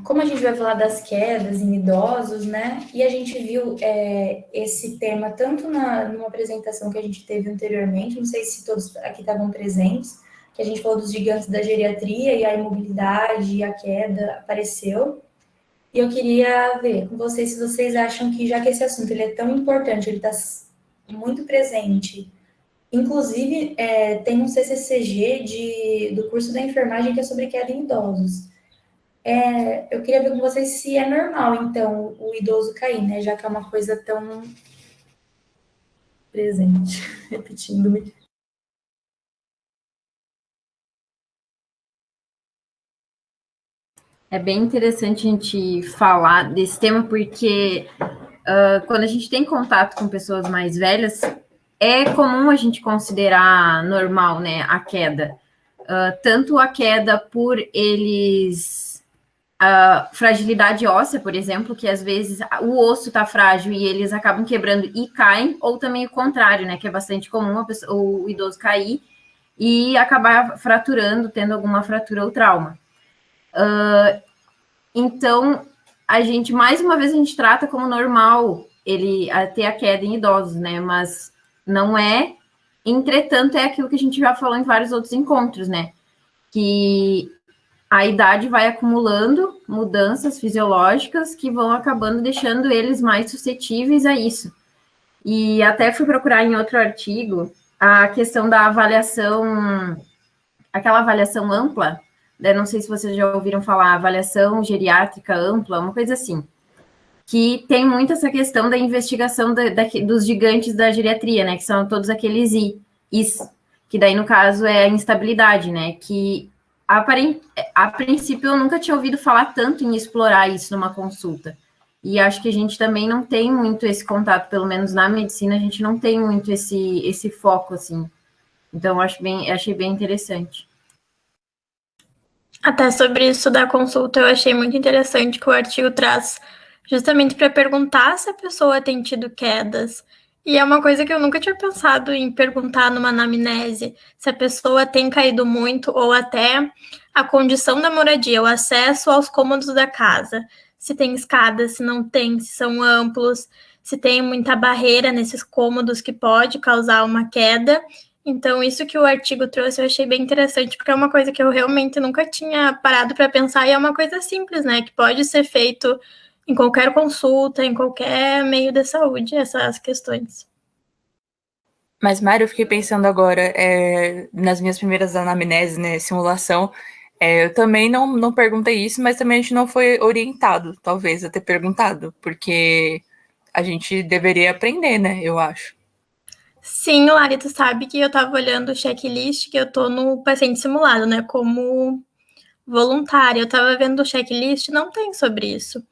como a gente vai falar das quedas em idosos, né? E a gente viu esse tema tanto numa apresentação que a gente teve anteriormente, não sei se todos aqui estavam presentes, que a gente falou dos gigantes da geriatria e a imobilidade e a queda apareceu. E eu queria ver com vocês se vocês acham que, já que esse assunto ele é tão importante, ele está muito presente. Inclusive, tem um CCCG do curso da enfermagem que é sobre queda em idosos. Eu queria ver com vocês se é normal, então, o idoso cair, né? Já que é uma coisa tão presente. Repetindo-me. É bem interessante a gente falar desse tema, porque quando a gente tem contato com pessoas mais velhas, é comum a gente considerar normal, né, a queda. Tanto a queda por eles... A fragilidade óssea, por exemplo, que às vezes o osso está frágil e eles acabam quebrando e caem, ou também o contrário, né, que é bastante comum o idoso cair e acabar fraturando, tendo alguma fratura ou trauma. Então, mais uma vez, a gente trata como normal ele ter a queda em idosos, né? Mas não é. Entretanto, é aquilo que a gente já falou em vários outros encontros, né? Que a idade vai acumulando mudanças fisiológicas que vão acabando deixando eles mais suscetíveis a isso. E até fui procurar em outro artigo a questão da avaliação, aquela avaliação ampla, né? Não sei se vocês já ouviram falar, avaliação geriátrica ampla, uma coisa assim, que tem muito essa questão da investigação dos gigantes da geriatria, né? Que são todos aqueles Is, que daí, no caso, é a instabilidade, né? Que a princípio eu nunca tinha ouvido falar tanto em explorar isso numa consulta. E acho que a gente também não tem muito esse contato, pelo menos na medicina, a gente não tem muito esse foco, assim. Então, achei bem interessante. Até sobre isso da consulta, eu achei muito interessante que o artigo traz justamente para perguntar se a pessoa tem tido quedas. E é uma coisa que eu nunca tinha pensado em perguntar numa anamnese, se a pessoa tem caído muito ou até a condição da moradia, o acesso aos cômodos da casa. Se tem escadas, se não tem, se são amplos, se tem muita barreira nesses cômodos que pode causar uma queda. Então, isso que o artigo trouxe eu achei bem interessante, porque é uma coisa que eu realmente nunca tinha parado para pensar, e é uma coisa simples, né? Que pode ser feito em qualquer consulta, em qualquer meio de saúde, essas questões. Mas, Mário, eu fiquei pensando agora, nas minhas primeiras anamneses, né, simulação, eu também não perguntei isso, mas também a gente não foi orientado, talvez, a ter perguntado, porque a gente deveria aprender, né, eu acho. Sim, Lari, tu sabe que eu tava olhando o checklist, que eu tô no paciente simulado, né, como voluntária. Eu tava vendo o checklist, não tem sobre isso.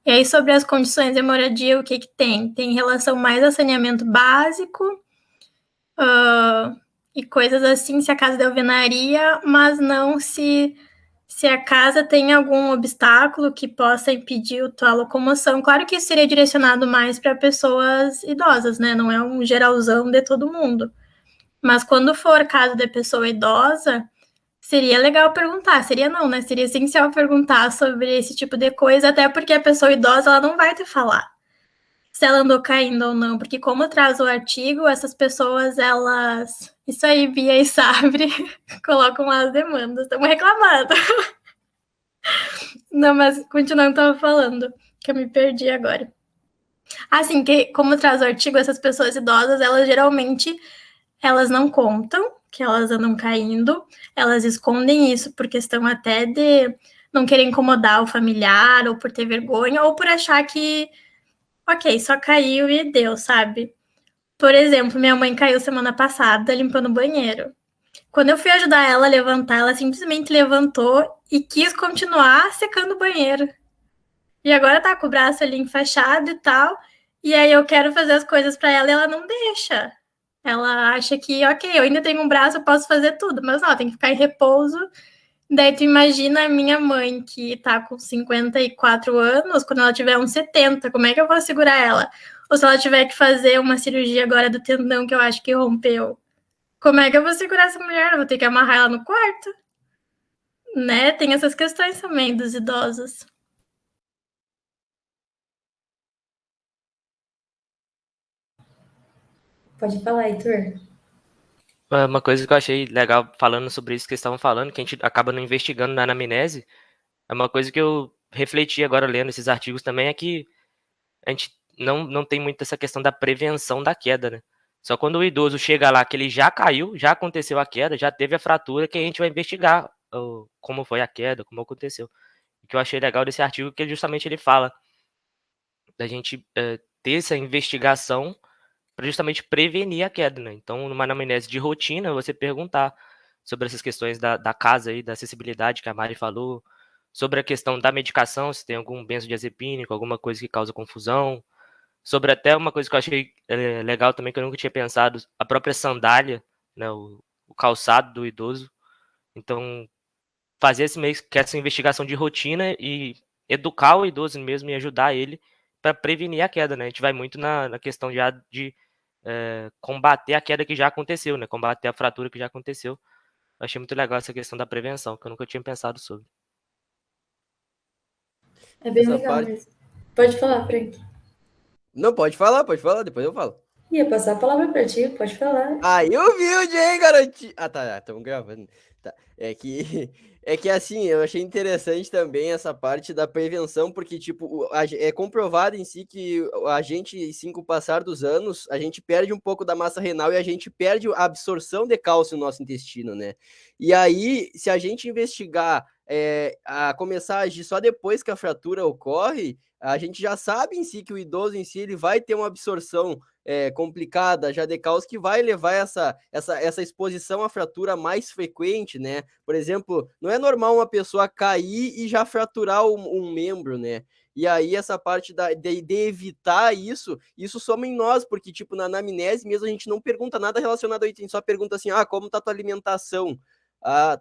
E aí, sobre as condições de moradia, o que tem? Tem relação mais a saneamento básico, e coisas assim, se a casa de alvenaria, mas não se a casa tem algum obstáculo que possa impedir a tua locomoção. Claro que isso seria direcionado mais para pessoas idosas, né? Não é um geralzão de todo mundo. Mas quando for caso de pessoa idosa, seria legal perguntar. Seria não, né? Seria essencial perguntar sobre esse tipo de coisa, até porque a pessoa idosa ela não vai te falar se ela andou caindo ou não, porque como traz o artigo, essas pessoas, elas... Isso aí, Bia e Sabre, colocam as demandas. Estamos reclamando. Não, mas continuando, estava falando, que eu me perdi agora. Assim, que como traz o artigo, essas pessoas idosas, elas geralmente, elas não contam que elas andam caindo, elas escondem isso por questão até de não querer incomodar o familiar, ou por ter vergonha, ou por achar que ok, só caiu e deu, sabe? Por exemplo, minha mãe caiu semana passada limpando o banheiro. Quando eu fui ajudar ela a levantar, ela simplesmente levantou e quis continuar secando o banheiro. E agora tá com o braço ali enfaixado e tal. E aí eu quero fazer as coisas para ela e ela não deixa. Ela acha que, ok, eu ainda tenho um braço, eu posso fazer tudo. Mas não, tem que ficar em repouso. Daí tu imagina a minha mãe, que tá com 54 anos, quando ela tiver uns 70, como é que eu vou segurar ela? Ou se ela tiver que fazer uma cirurgia agora do tendão, que eu acho que rompeu, como é que eu vou segurar essa mulher? Eu vou ter que amarrar ela no quarto, né? Tem essas questões também dos idosos. Pode falar, Heitor. Uma coisa que eu achei legal falando sobre isso que eles estavam falando, que a gente acaba não investigando na anamnese, é uma coisa que eu refleti agora lendo esses artigos também, é que a gente não tem muito essa questão da prevenção da queda, né? Só quando o idoso chega lá que ele já caiu, já aconteceu a queda, já teve a fratura, que a gente vai investigar como foi a queda, como aconteceu. O que eu achei legal desse artigo é que justamente ele fala da gente ter essa investigação para justamente prevenir a queda, né? Então, numa anamnese de rotina, você perguntar sobre essas questões da casa aí, da acessibilidade que a Mari falou, sobre a questão da medicação, se tem algum benzodiazepínico, alguma coisa que causa confusão, sobre até uma coisa que eu achei legal também, que eu nunca tinha pensado, a própria sandália, né, o calçado do idoso. Então, fazer essa investigação de rotina e educar o idoso mesmo e ajudar ele para prevenir a queda, né? A gente vai muito na questão já de combater a queda que já aconteceu, né? Combater a fratura que já aconteceu. Eu achei muito legal essa questão da prevenção, que eu nunca tinha pensado sobre. É bem Essa legal parte- mesmo. Pode falar, Frank. Não, pode falar, depois eu falo. Ia passar a palavra para ti, pode falar. Aí o vídeo, hein, garanti. Ah, tá, estamos gravando. Tá. É que assim, eu achei interessante também essa parte da prevenção, porque, tipo, é comprovado em si que a gente, sim, com o passar dos anos, a gente perde um pouco da massa renal e a gente perde a absorção de cálcio no nosso intestino, né? E aí, se a gente investigar, a começar a agir só depois que a fratura ocorre, a gente já sabe em si que o idoso em si ele vai ter uma absorção complicada, já de causa que vai levar essa exposição à fratura mais frequente, né? Por exemplo, não é normal uma pessoa cair e já fraturar um membro, né? E aí essa parte de evitar isso soma em nós, porque tipo, na anamnese mesmo a gente não pergunta nada relacionado a isso, a gente só pergunta assim, como tá tua alimentação?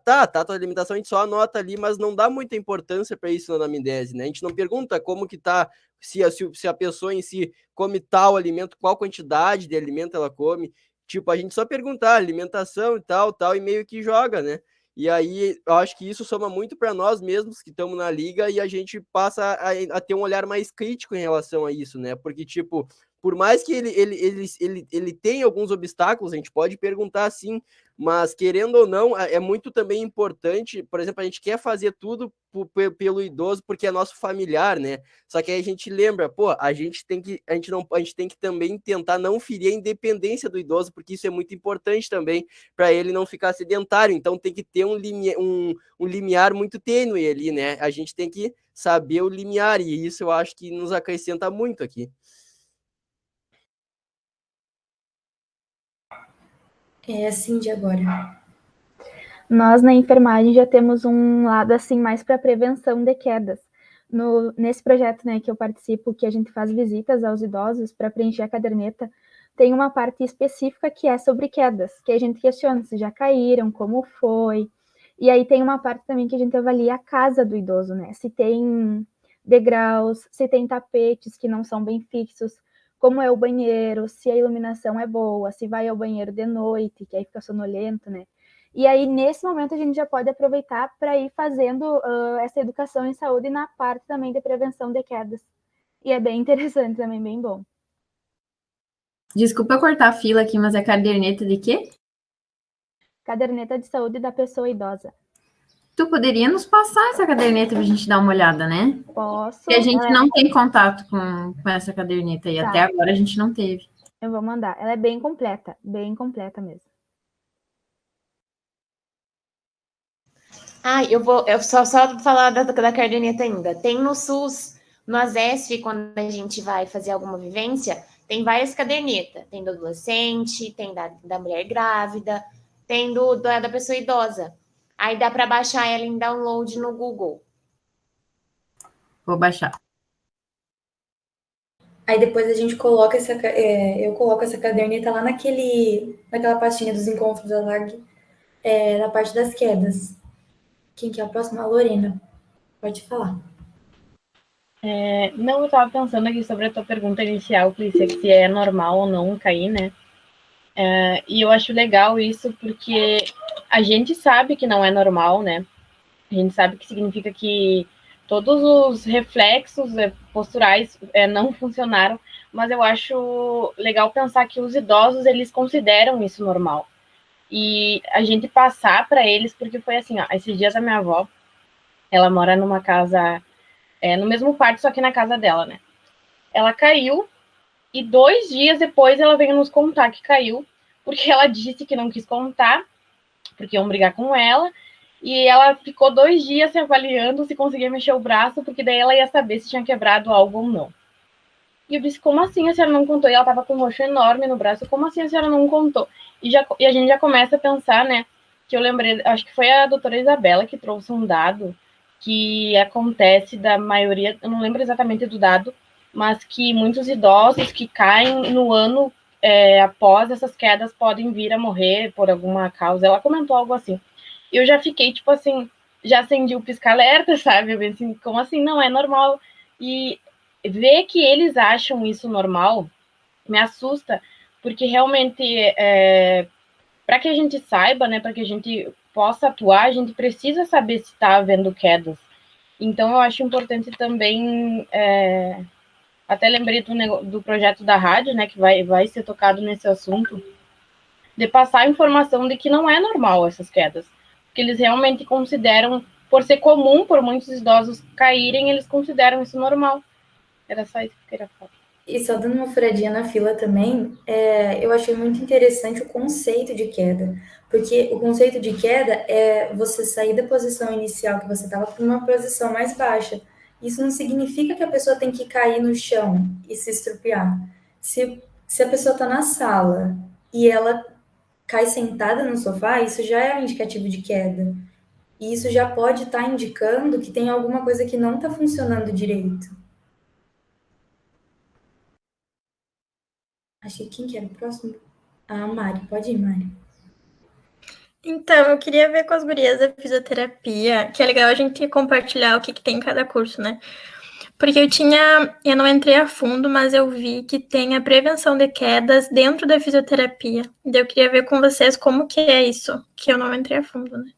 Tá, tua alimentação a gente só anota ali, mas não dá muita importância para isso na anamnese, né? A gente não pergunta como que tá, se a pessoa em si come tal alimento, qual quantidade de alimento ela come. Tipo, a gente só perguntar alimentação e tal, e meio que joga, né? E aí, eu acho que isso soma muito para nós mesmos que estamos na liga e a gente passa a ter um olhar mais crítico em relação a isso, né? Porque, tipo, por mais que ele tenha alguns obstáculos, a gente pode perguntar sim, mas querendo ou não, é muito também importante, por exemplo, a gente quer fazer tudo pelo idoso porque é nosso familiar, né? Só que aí a gente lembra, pô, a gente tem que também tentar não ferir a independência do idoso, porque isso é muito importante também para ele não ficar sedentário. Então tem que ter um limiar muito tênue ali, né? A gente tem que saber o limiar, e isso eu acho que nos acrescenta muito aqui. É assim de agora. Nós, na enfermagem, já temos um lado assim mais para prevenção de quedas. Nesse projeto, né, que eu participo, que a gente faz visitas aos idosos para preencher a caderneta, tem uma parte específica que é sobre quedas, que a gente questiona se já caíram, como foi. E aí tem uma parte também que a gente avalia a casa do idoso, né? Se tem degraus, se tem tapetes que não são bem fixos, como é o banheiro, se a iluminação é boa, se vai ao banheiro de noite, que aí fica sonolento, né? E aí, nesse momento, a gente já pode aproveitar para ir fazendo essa educação em saúde na parte também de prevenção de quedas. E é bem interessante também, bem bom. Desculpa cortar a fila aqui, mas é caderneta de quê? Caderneta de saúde da pessoa idosa. Tu poderia nos passar essa caderneta para a gente dar uma olhada, né? Posso. Porque a gente não tem contato com essa caderneta e até agora a gente não teve. Eu vou mandar. Ela é bem completa mesmo. Eu só falar da caderneta ainda. Tem no SUS, no ASESF, quando a gente vai fazer alguma vivência, tem várias cadernetas. Tem do adolescente, tem da mulher grávida, tem da pessoa idosa. Aí dá para baixar ela em download no Google. Vou baixar. Aí depois a gente coloca eu coloco essa caderneta lá naquela pastinha dos encontros da LAG, na parte das quedas. Quem que é a próxima? A Lorena. Pode falar. Não, eu estava pensando aqui sobre a tua pergunta inicial, Clícia, que se é normal ou não cair, né? E eu acho legal isso porque a gente sabe que não é normal, né? A gente sabe que significa que todos os reflexos posturais não funcionaram, mas eu acho legal pensar que os idosos, eles consideram isso normal. E a gente passar para eles, porque foi assim, ó, esses dias a minha avó, ela mora numa casa, no mesmo quarto, só que na casa dela, né? Ela caiu, e 2 dias depois ela veio nos contar que caiu, porque ela disse que não quis contar, porque iam brigar com ela, e ela ficou 2 dias se avaliando se conseguia mexer o braço, porque daí ela ia saber se tinha quebrado algo ou não. E eu disse, como assim a senhora não contou? E ela tava com um roxo enorme no braço, como assim a senhora não contou? E a gente já começa a pensar, né, que eu lembrei, acho que foi a doutora Isabela que trouxe um dado que acontece da maioria, eu não lembro exatamente do dado, mas que muitos idosos que caem no ano após essas quedas podem vir a morrer por alguma causa. Ela comentou algo assim. Eu já fiquei, tipo assim, já acendi o pisca-alerta, sabe? Eu assim, como assim? Não é normal. E ver que eles acham isso normal me assusta, porque realmente, para que a gente saiba, né, para que a gente possa atuar, a gente precisa saber se está havendo quedas. Então, eu acho importante também, até lembrei do projeto da rádio, né, que vai ser tocado nesse assunto, de passar a informação de que não é normal essas quedas, porque eles realmente consideram, por ser comum, por muitos idosos caírem, eles consideram isso normal. Era só isso que eu queria falar. E só dando uma furadinha na fila também, eu achei muito interessante o conceito de queda, porque o conceito de queda é você sair da posição inicial que você estava para uma posição mais baixa. Isso não significa que a pessoa tem que cair no chão e se estrupiar. Se a pessoa está na sala e ela cai sentada no sofá, isso já é um indicativo de queda. E isso já pode estar indicando que tem alguma coisa que não está funcionando direito. Acho que quem que era o próximo? Ah, Mari. Pode ir, Mari. Então, eu queria ver com as gurias da fisioterapia, que é legal a gente compartilhar o que tem em cada curso, né? Porque eu não entrei a fundo, mas eu vi que tem a prevenção de quedas dentro da fisioterapia. Então, eu queria ver com vocês como que é isso, que eu não entrei a fundo, né?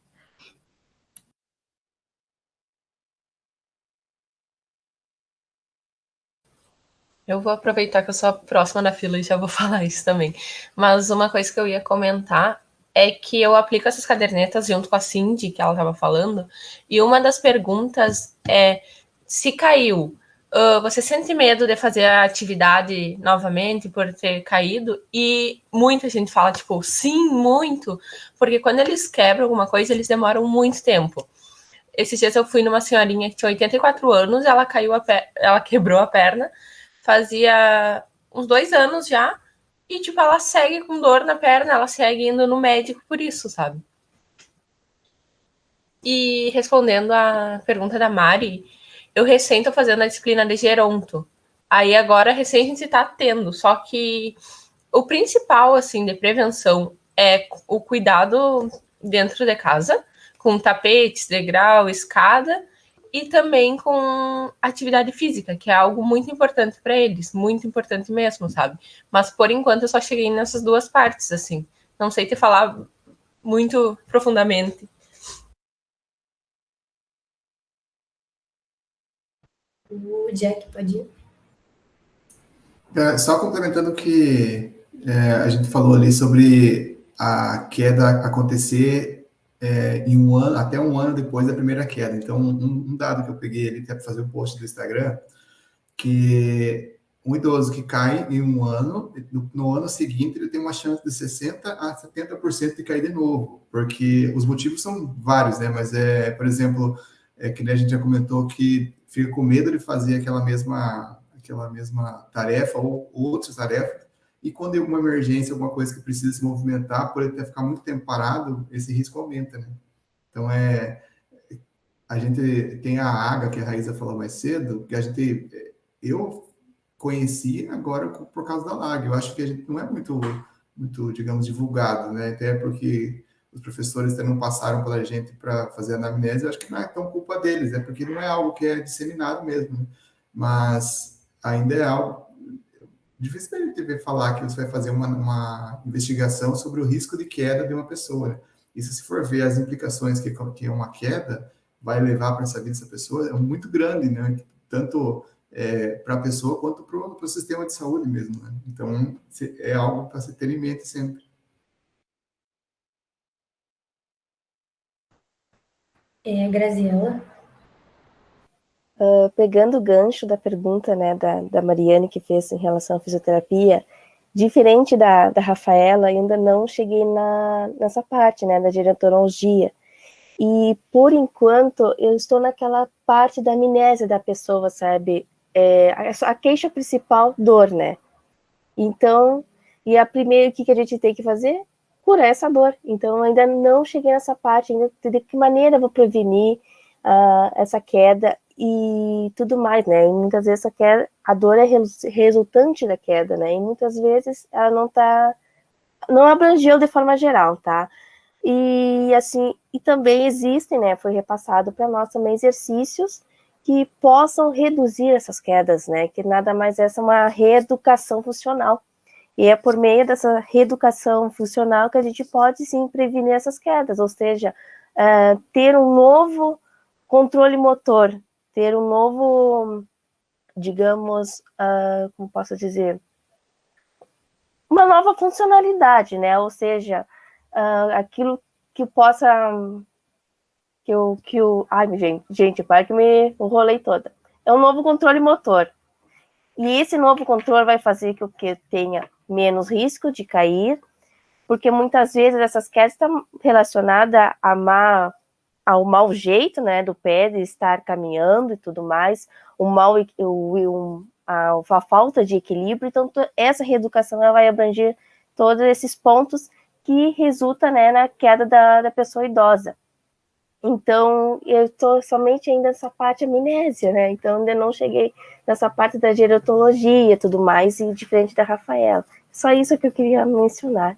Eu vou aproveitar que eu sou a próxima na fila e já vou falar isso também. Mas uma coisa que eu ia comentar é que eu aplico essas cadernetas junto com a Cindy, que ela estava falando, e uma das perguntas é, se caiu, você sente medo de fazer a atividade novamente por ter caído? E muita gente fala, tipo, sim, muito, porque quando eles quebram alguma coisa, eles demoram muito tempo. Esses dias eu fui numa senhorinha que tinha 84 anos, ela ela quebrou a perna, fazia uns 2 anos já, e, tipo, ela segue com dor na perna, ela segue indo no médico por isso, sabe? E respondendo a pergunta da Mari, eu recém tô fazendo a disciplina de geronto. Aí agora recém a gente tá tendo, só que o principal, assim, de prevenção é o cuidado dentro de casa, com tapetes, degrau, escada, e também com atividade física, que é algo muito importante para eles, muito importante mesmo, sabe? Mas por enquanto eu só cheguei nessas duas partes, assim. Não sei te falar muito profundamente. O Jack pode ir. Só complementando o que a gente falou ali sobre a queda acontecer em 1 ano, até 1 ano depois da primeira queda. Então, um dado que eu peguei ali até para fazer um post do Instagram, que um idoso que cai em 1 ano, no ano seguinte ele tem uma chance de 60% a 70% de cair de novo, porque os motivos são vários, né? Mas, por exemplo, que a gente já comentou que fica com medo de fazer aquela mesma tarefa ou outras tarefas, e quando tem alguma emergência, alguma coisa que precisa se movimentar, por ele ter ficar muito tempo parado, esse risco aumenta, né? Então, a gente tem a AGA, que a Raíza falou mais cedo, que eu conheci agora por causa da LAG. Eu acho que a gente não é muito, digamos, divulgado, né? Até porque os professores não passaram pela gente para fazer anamnese, eu acho que não é tão culpa deles, porque não é algo que é disseminado mesmo, né? Mas ainda é algo difícil da gente ver falar que você vai fazer uma investigação sobre o risco de queda de uma pessoa, né? E se for ver as implicações que uma queda vai levar para essa vida dessa pessoa, é muito grande, né? Tanto para a pessoa quanto para o sistema de saúde mesmo, né? Então, é algo para se ter em mente sempre. Graziela? Pegando o gancho da pergunta, né, da Mariane, que fez em relação à fisioterapia, diferente da Rafaela, ainda não cheguei nessa parte, né, da gerontologia. E, por enquanto, eu estou naquela parte da amnésia da pessoa, sabe? A queixa principal, dor, né? Então, e a primeira, o que a gente tem que fazer? Curar essa dor. Então, eu ainda não cheguei nessa parte, ainda de que maneira eu vou prevenir essa queda e tudo mais, né? E muitas vezes a dor é resultante da queda, né? E muitas vezes ela não abrangeu de forma geral, tá? E assim, e também existem, né? Foi repassado para nós também exercícios que possam reduzir essas quedas, né? Que nada mais é uma reeducação funcional. E é por meio dessa reeducação funcional que a gente pode, sim, prevenir essas quedas, ou seja, ter um novo controle motor, ter um novo, digamos, como posso dizer, uma nova funcionalidade, né? Ou seja, aquilo que possa... Ai, gente, para que me enrolei toda. É um novo controle motor. E esse novo controle vai fazer que eu tenha menos risco de cair, porque muitas vezes essas quedas estão relacionadas ao mau jeito, né, do pé de estar caminhando e tudo mais, a falta de equilíbrio. Então, essa reeducação ela vai abranger todos esses pontos que resulta, né, na queda da pessoa idosa. Então, eu estou somente ainda nessa parte amnésia, né? Então, ainda não cheguei nessa parte da gerontologia e tudo mais, e diferente da Rafaela. Só isso que eu queria mencionar.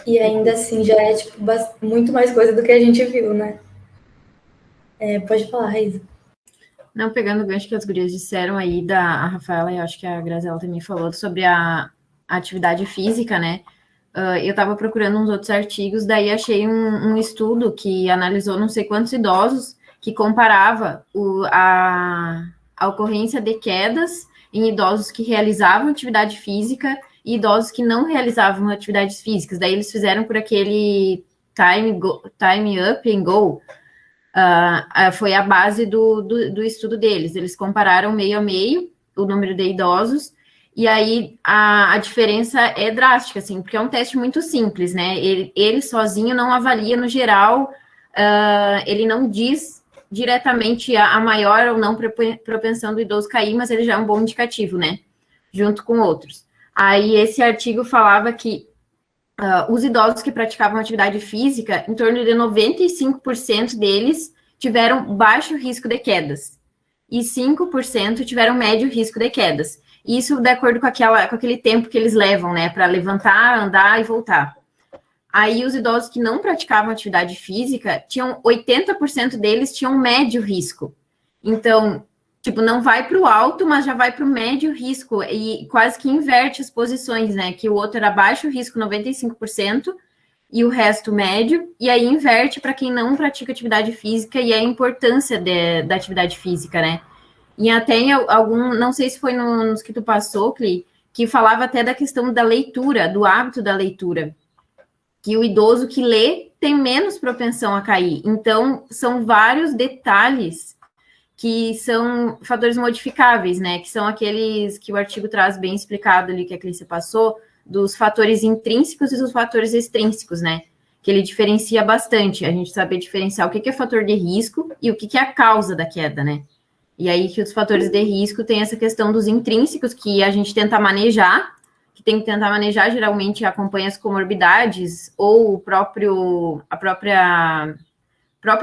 E ainda assim, já é tipo, muito mais coisa do que a gente viu, né? Pode falar, Raíssa. Não, pegando o gancho que as gurias disseram aí, a Rafaela, e acho que a Graziela também falou, sobre a atividade física, né? Eu estava procurando uns outros artigos, daí achei um estudo que analisou não sei quantos idosos, que comparava a ocorrência de quedas em idosos que realizavam atividade física e idosos que não realizavam atividades físicas. Daí eles fizeram por aquele time up and go, foi a base do estudo deles. Eles compararam meio a meio o número de idosos, e aí a diferença é drástica, assim, porque é um teste muito simples, né? Ele sozinho não avalia no geral, ele não diz diretamente a maior ou não propensão do idoso cair, mas ele já é um bom indicativo, né? Junto com outros. Aí esse artigo falava que os idosos que praticavam atividade física, em torno de 95% deles tiveram baixo risco de quedas, e 5% tiveram médio risco de quedas. Isso de acordo com aquele tempo que eles levam, né, para levantar, andar e voltar. Aí os idosos que não praticavam atividade física, 80% deles tinham médio risco. Então, tipo, não vai para o alto, mas já vai para o médio risco, e quase que inverte as posições, né, que o outro era baixo risco, 95%, e o resto médio, e aí inverte para quem não pratica atividade física, e a importância da atividade física, né. E até em algum, não sei se foi nos que tu passou, Cli, que falava até da questão da leitura, do hábito da leitura, que o idoso que lê tem menos propensão a cair. Então, são vários detalhes que são fatores modificáveis, né, que são aqueles que o artigo traz bem explicado ali, que a Clícia passou, dos fatores intrínsecos e dos fatores extrínsecos, né, que ele diferencia bastante, a gente saber diferenciar o que é fator de risco e o que é a causa da queda, né. E aí que os fatores de risco tem essa questão dos intrínsecos, que a gente tenta manejar, que tem que tentar manejar, geralmente acompanha as comorbidades, ou o próprio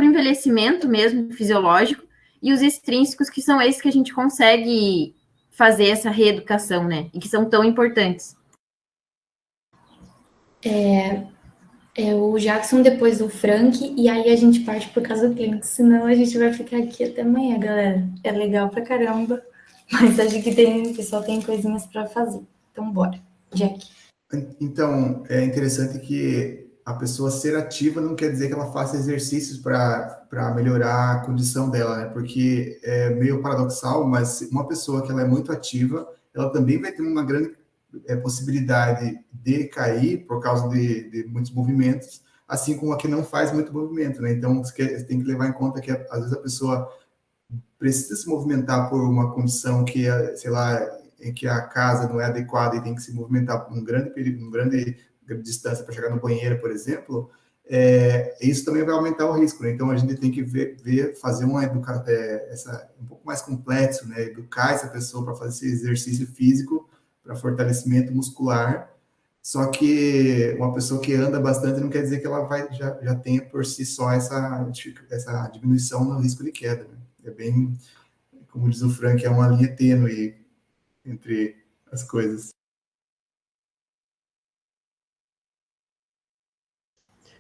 envelhecimento mesmo, fisiológico, e os extrínsecos, que são esses que a gente consegue fazer essa reeducação, né, e que são tão importantes. O Jackson depois do Frank, e aí a gente parte por causa do clínico, senão a gente vai ficar aqui até amanhã, galera. É legal pra caramba, mas acho que o pessoal tem coisinhas para fazer. Então, bora. Jack. Então, é interessante que a pessoa ser ativa não quer dizer que ela faça exercícios para melhorar a condição dela, né? Porque é meio paradoxal, mas uma pessoa que ela é muito ativa, ela também vai ter uma grande possibilidade de cair por causa de muitos movimentos, assim como a que não faz muito movimento, né? Então, você tem que levar em conta que, às vezes, a pessoa precisa se movimentar por uma condição que, sei lá, em que a casa não é adequada e tem que se movimentar por um grande período, grande distância para chegar no banheiro, por exemplo, isso também vai aumentar o risco, né? Então, a gente tem que fazer uma educação um pouco mais complexo, né? Educar essa pessoa para fazer esse exercício físico, para fortalecimento muscular. Só que uma pessoa que anda bastante não quer dizer que ela já tenha por si só essa diminuição no risco de queda, né? É bem, como diz o Frank, é uma linha tênue entre as coisas.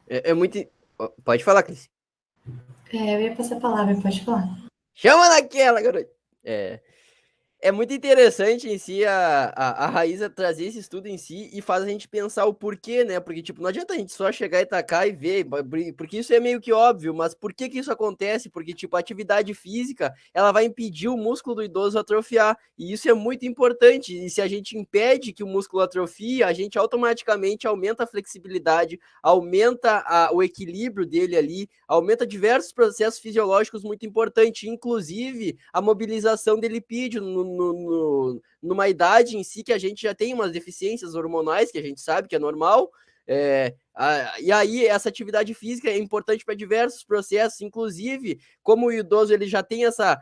É muito. Pode falar, Cris. Eu ia passar a palavra, pode falar. Chama naquela, garoto! É muito interessante em si a Raíza trazer esse estudo em si e faz a gente pensar o porquê, né? Porque, tipo, não adianta a gente só chegar e tacar e ver, porque isso é meio que óbvio, mas por que isso acontece? Porque, tipo, a atividade física, ela vai impedir o músculo do idoso atrofiar, e isso é muito importante, e se a gente impede que o músculo atrofie, a gente automaticamente aumenta a flexibilidade, aumenta o equilíbrio dele ali, aumenta diversos processos fisiológicos muito importantes, inclusive a mobilização de lipídio numa idade em si que a gente já tem umas deficiências hormonais, que a gente sabe que é normal, e aí essa atividade física é importante para diversos processos, inclusive como o idoso ele já tem essa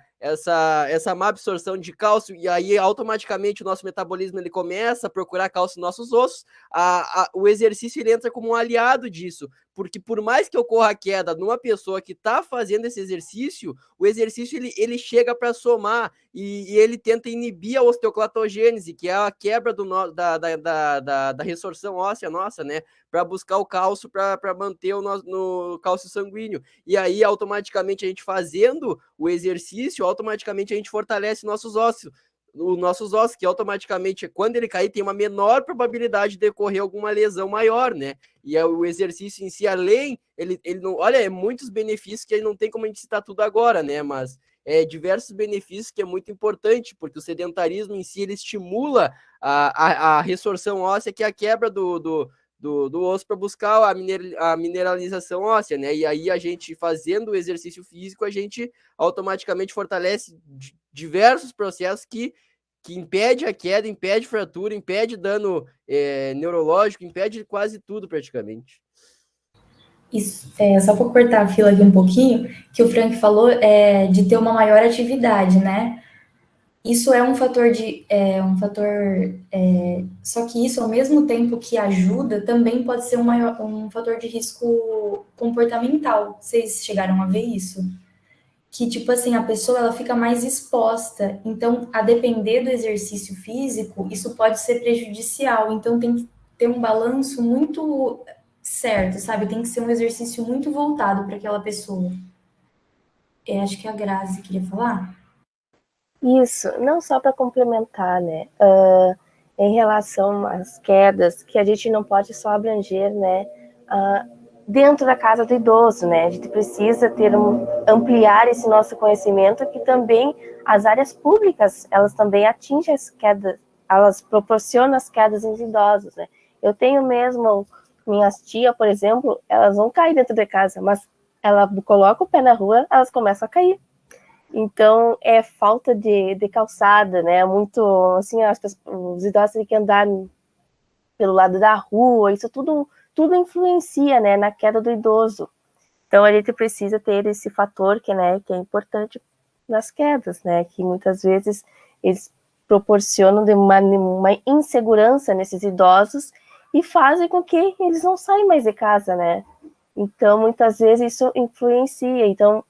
má absorção de cálcio, e aí automaticamente o nosso metabolismo ele começa a procurar cálcio nos nossos ossos, o exercício ele entra como um aliado disso, porque por mais que ocorra a queda numa pessoa que está fazendo esse exercício, o exercício ele chega para somar e ele tenta inibir a osteoclatogênese, que é a quebra da resorção óssea nossa, né? Para buscar o cálcio, para manter no cálcio sanguíneo. E aí, automaticamente, a gente fazendo o exercício, automaticamente a gente fortalece nossos ossos. Os nossos ossos, que automaticamente, quando ele cair, tem uma menor probabilidade de decorrer alguma lesão maior, né? E o exercício em si, além, ele não, olha, é muitos benefícios que não tem como a gente citar tudo agora, né? Mas diversos benefícios que é muito importante, porque o sedentarismo em si, ele estimula a resorção óssea, que é a quebra do osso para buscar a mineralização óssea, né? E aí a gente fazendo o exercício físico, a gente automaticamente fortalece diversos processos que impede a queda, impede fratura, impede dano neurológico, impede quase tudo praticamente. Isso, só para cortar a fila aqui um pouquinho, que o Frank falou de ter uma maior atividade, né? Isso é um fator só que isso, ao mesmo tempo que ajuda, também pode ser um fator de risco comportamental. Vocês chegaram a ver isso? Que, tipo assim, a pessoa, ela fica mais exposta. Então, a depender do exercício físico, isso pode ser prejudicial. Então, tem que ter um balanço muito certo, sabe? Tem que ser um exercício muito voltado para aquela pessoa. Acho que a Grazi queria falar. Isso, não só para complementar, né? Em relação às quedas, que a gente não pode só abranger, né? Dentro da casa do idoso, né? A gente precisa ampliar esse nosso conhecimento, que também as áreas públicas, elas também atingem as quedas, elas proporcionam as quedas em idosos, né? Eu tenho mesmo minhas tias, por exemplo, elas vão cair dentro de casa, mas ela coloca o pé na rua, elas começam a cair. Então, é falta de calçada, né? Muito, assim, os idosos têm que andar pelo lado da rua, isso tudo influencia, né, na queda do idoso. Então, a gente precisa ter esse fator que é importante nas quedas, né? Que muitas vezes eles proporcionam de uma insegurança nesses idosos e fazem com que eles não saiam mais de casa, né? Então, muitas vezes isso influencia. Então,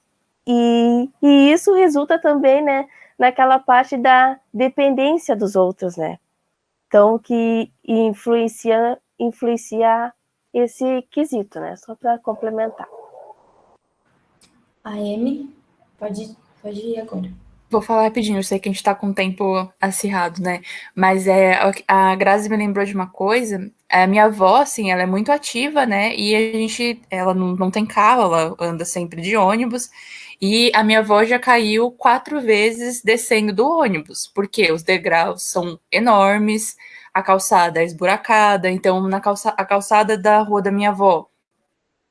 e isso resulta também, né, naquela parte da dependência dos outros, né? Então, que influencia esse quesito, né? Só para complementar. A Amy, pode ir agora. Vou falar rapidinho, eu sei que a gente tá com o tempo acirrado, né? Mas a Grazi me lembrou de uma coisa, A minha avó, assim, ela é muito ativa, né? E ela não tem carro, ela anda sempre de ônibus. E a minha avó já caiu 4 vezes descendo do ônibus, porque os degraus são enormes, a calçada é esburacada, então a calçada da rua da minha avó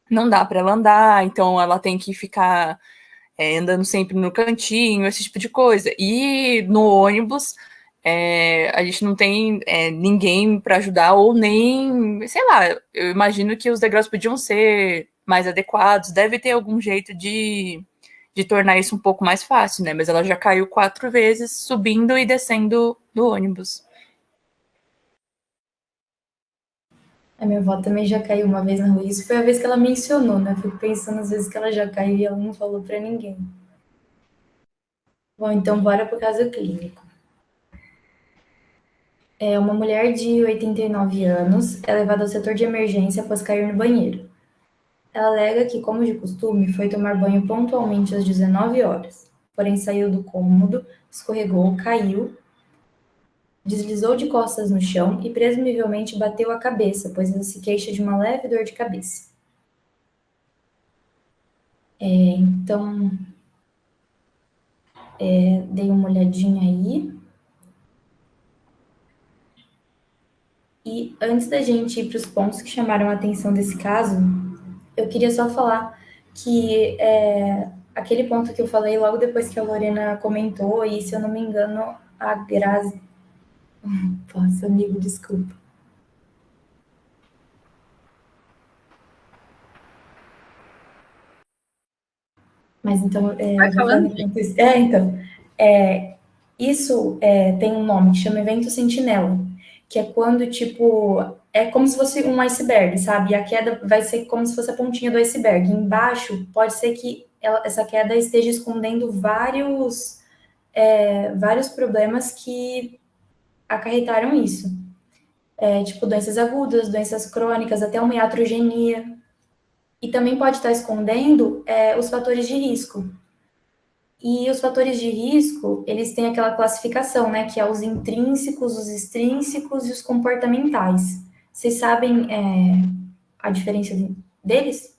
não dá para ela andar, então ela tem que ficar andando sempre no cantinho, esse tipo de coisa. E no ônibus, a gente não tem ninguém para ajudar, ou nem, sei lá, eu imagino que os degraus podiam ser mais adequados, deve ter algum jeito de tornar isso um pouco mais fácil, né? Mas ela já caiu 4 vezes subindo e descendo do ônibus. A minha avó também já caiu uma vez na rua. Isso foi a vez que ela mencionou, né? Fico pensando às vezes que ela já caiu e ela não falou pra ninguém. Bom, então bora pro caso clínico. Uma mulher de 89 anos é levada ao setor de emergência após cair no banheiro. Ela alega que, como de costume, foi tomar banho pontualmente às 19 horas. Porém, saiu do cômodo, escorregou, caiu, deslizou de costas no chão e presumivelmente bateu a cabeça, pois ela se queixa de uma leve dor de cabeça. Então, dei uma olhadinha aí. E antes da gente ir para os pontos que chamaram a atenção desse caso, eu queria só falar que aquele ponto que eu falei logo depois que a Lorena comentou, e se eu não me engano, a Grazi... Nossa, amigo, desculpa. Mas então, Vai falando, isso. Isso tem um nome que chama evento sentinela, que é quando, tipo, é como se fosse um iceberg, sabe? E a queda vai ser como se fosse a pontinha do iceberg. Embaixo, pode ser que essa queda esteja escondendo vários problemas que acarretaram isso. Tipo, doenças agudas, doenças crônicas, até uma iatrogenia. E também pode estar escondendo os fatores de risco. E os fatores de risco, eles têm aquela classificação, né? Que é os intrínsecos, os extrínsecos e os comportamentais. Vocês sabem a diferença deles?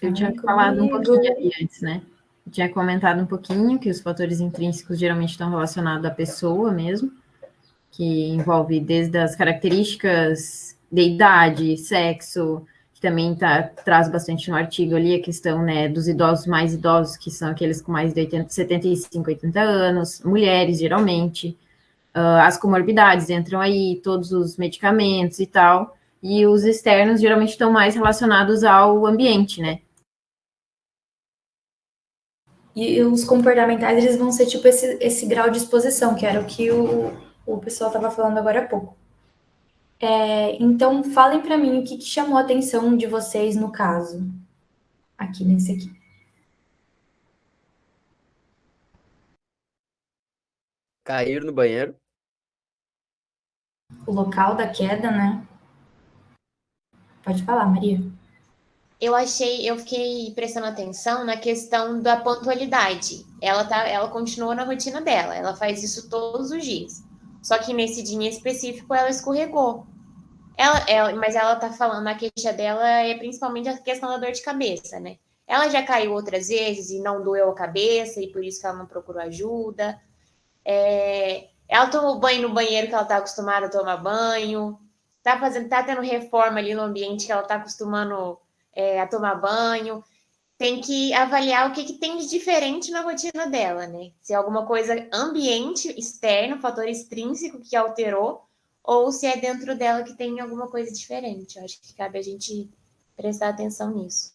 Eu tinha falado um pouquinho ali antes, né? Eu tinha comentado um pouquinho que os fatores intrínsecos geralmente estão relacionados à pessoa mesmo, que envolve desde as características de idade, sexo, que também traz bastante no artigo ali a questão, né, dos idosos mais idosos, que são aqueles com mais de 75, 80 anos, mulheres, geralmente. As comorbidades entram aí, todos os medicamentos e tal, e os externos geralmente estão mais relacionados ao ambiente, né? E os comportamentais, eles vão ser tipo esse grau de exposição, que era o que o pessoal estava falando agora há pouco. Então, falem para mim o que chamou a atenção de vocês no caso, aqui nesse aqui. Cair no banheiro. O local da queda, né? Pode falar, Maria. Eu fiquei prestando atenção na questão da pontualidade. Ela continua na rotina dela, ela faz isso todos os dias. Só que nesse dia em específico ela escorregou. Mas ela tá falando, a queixa dela é principalmente a questão da dor de cabeça, né? Ela já caiu outras vezes e não doeu a cabeça, e por isso que ela não procurou ajuda. Ela tomou banho no banheiro que ela tá acostumada a tomar banho. Tá tendo reforma ali no ambiente que ela tá acostumando a tomar banho. Tem que avaliar o que tem de diferente na rotina dela, né? Se é alguma coisa ambiente, externo, fator extrínseco que alterou, ou se é dentro dela que tem alguma coisa diferente. Eu acho que cabe a gente prestar atenção nisso.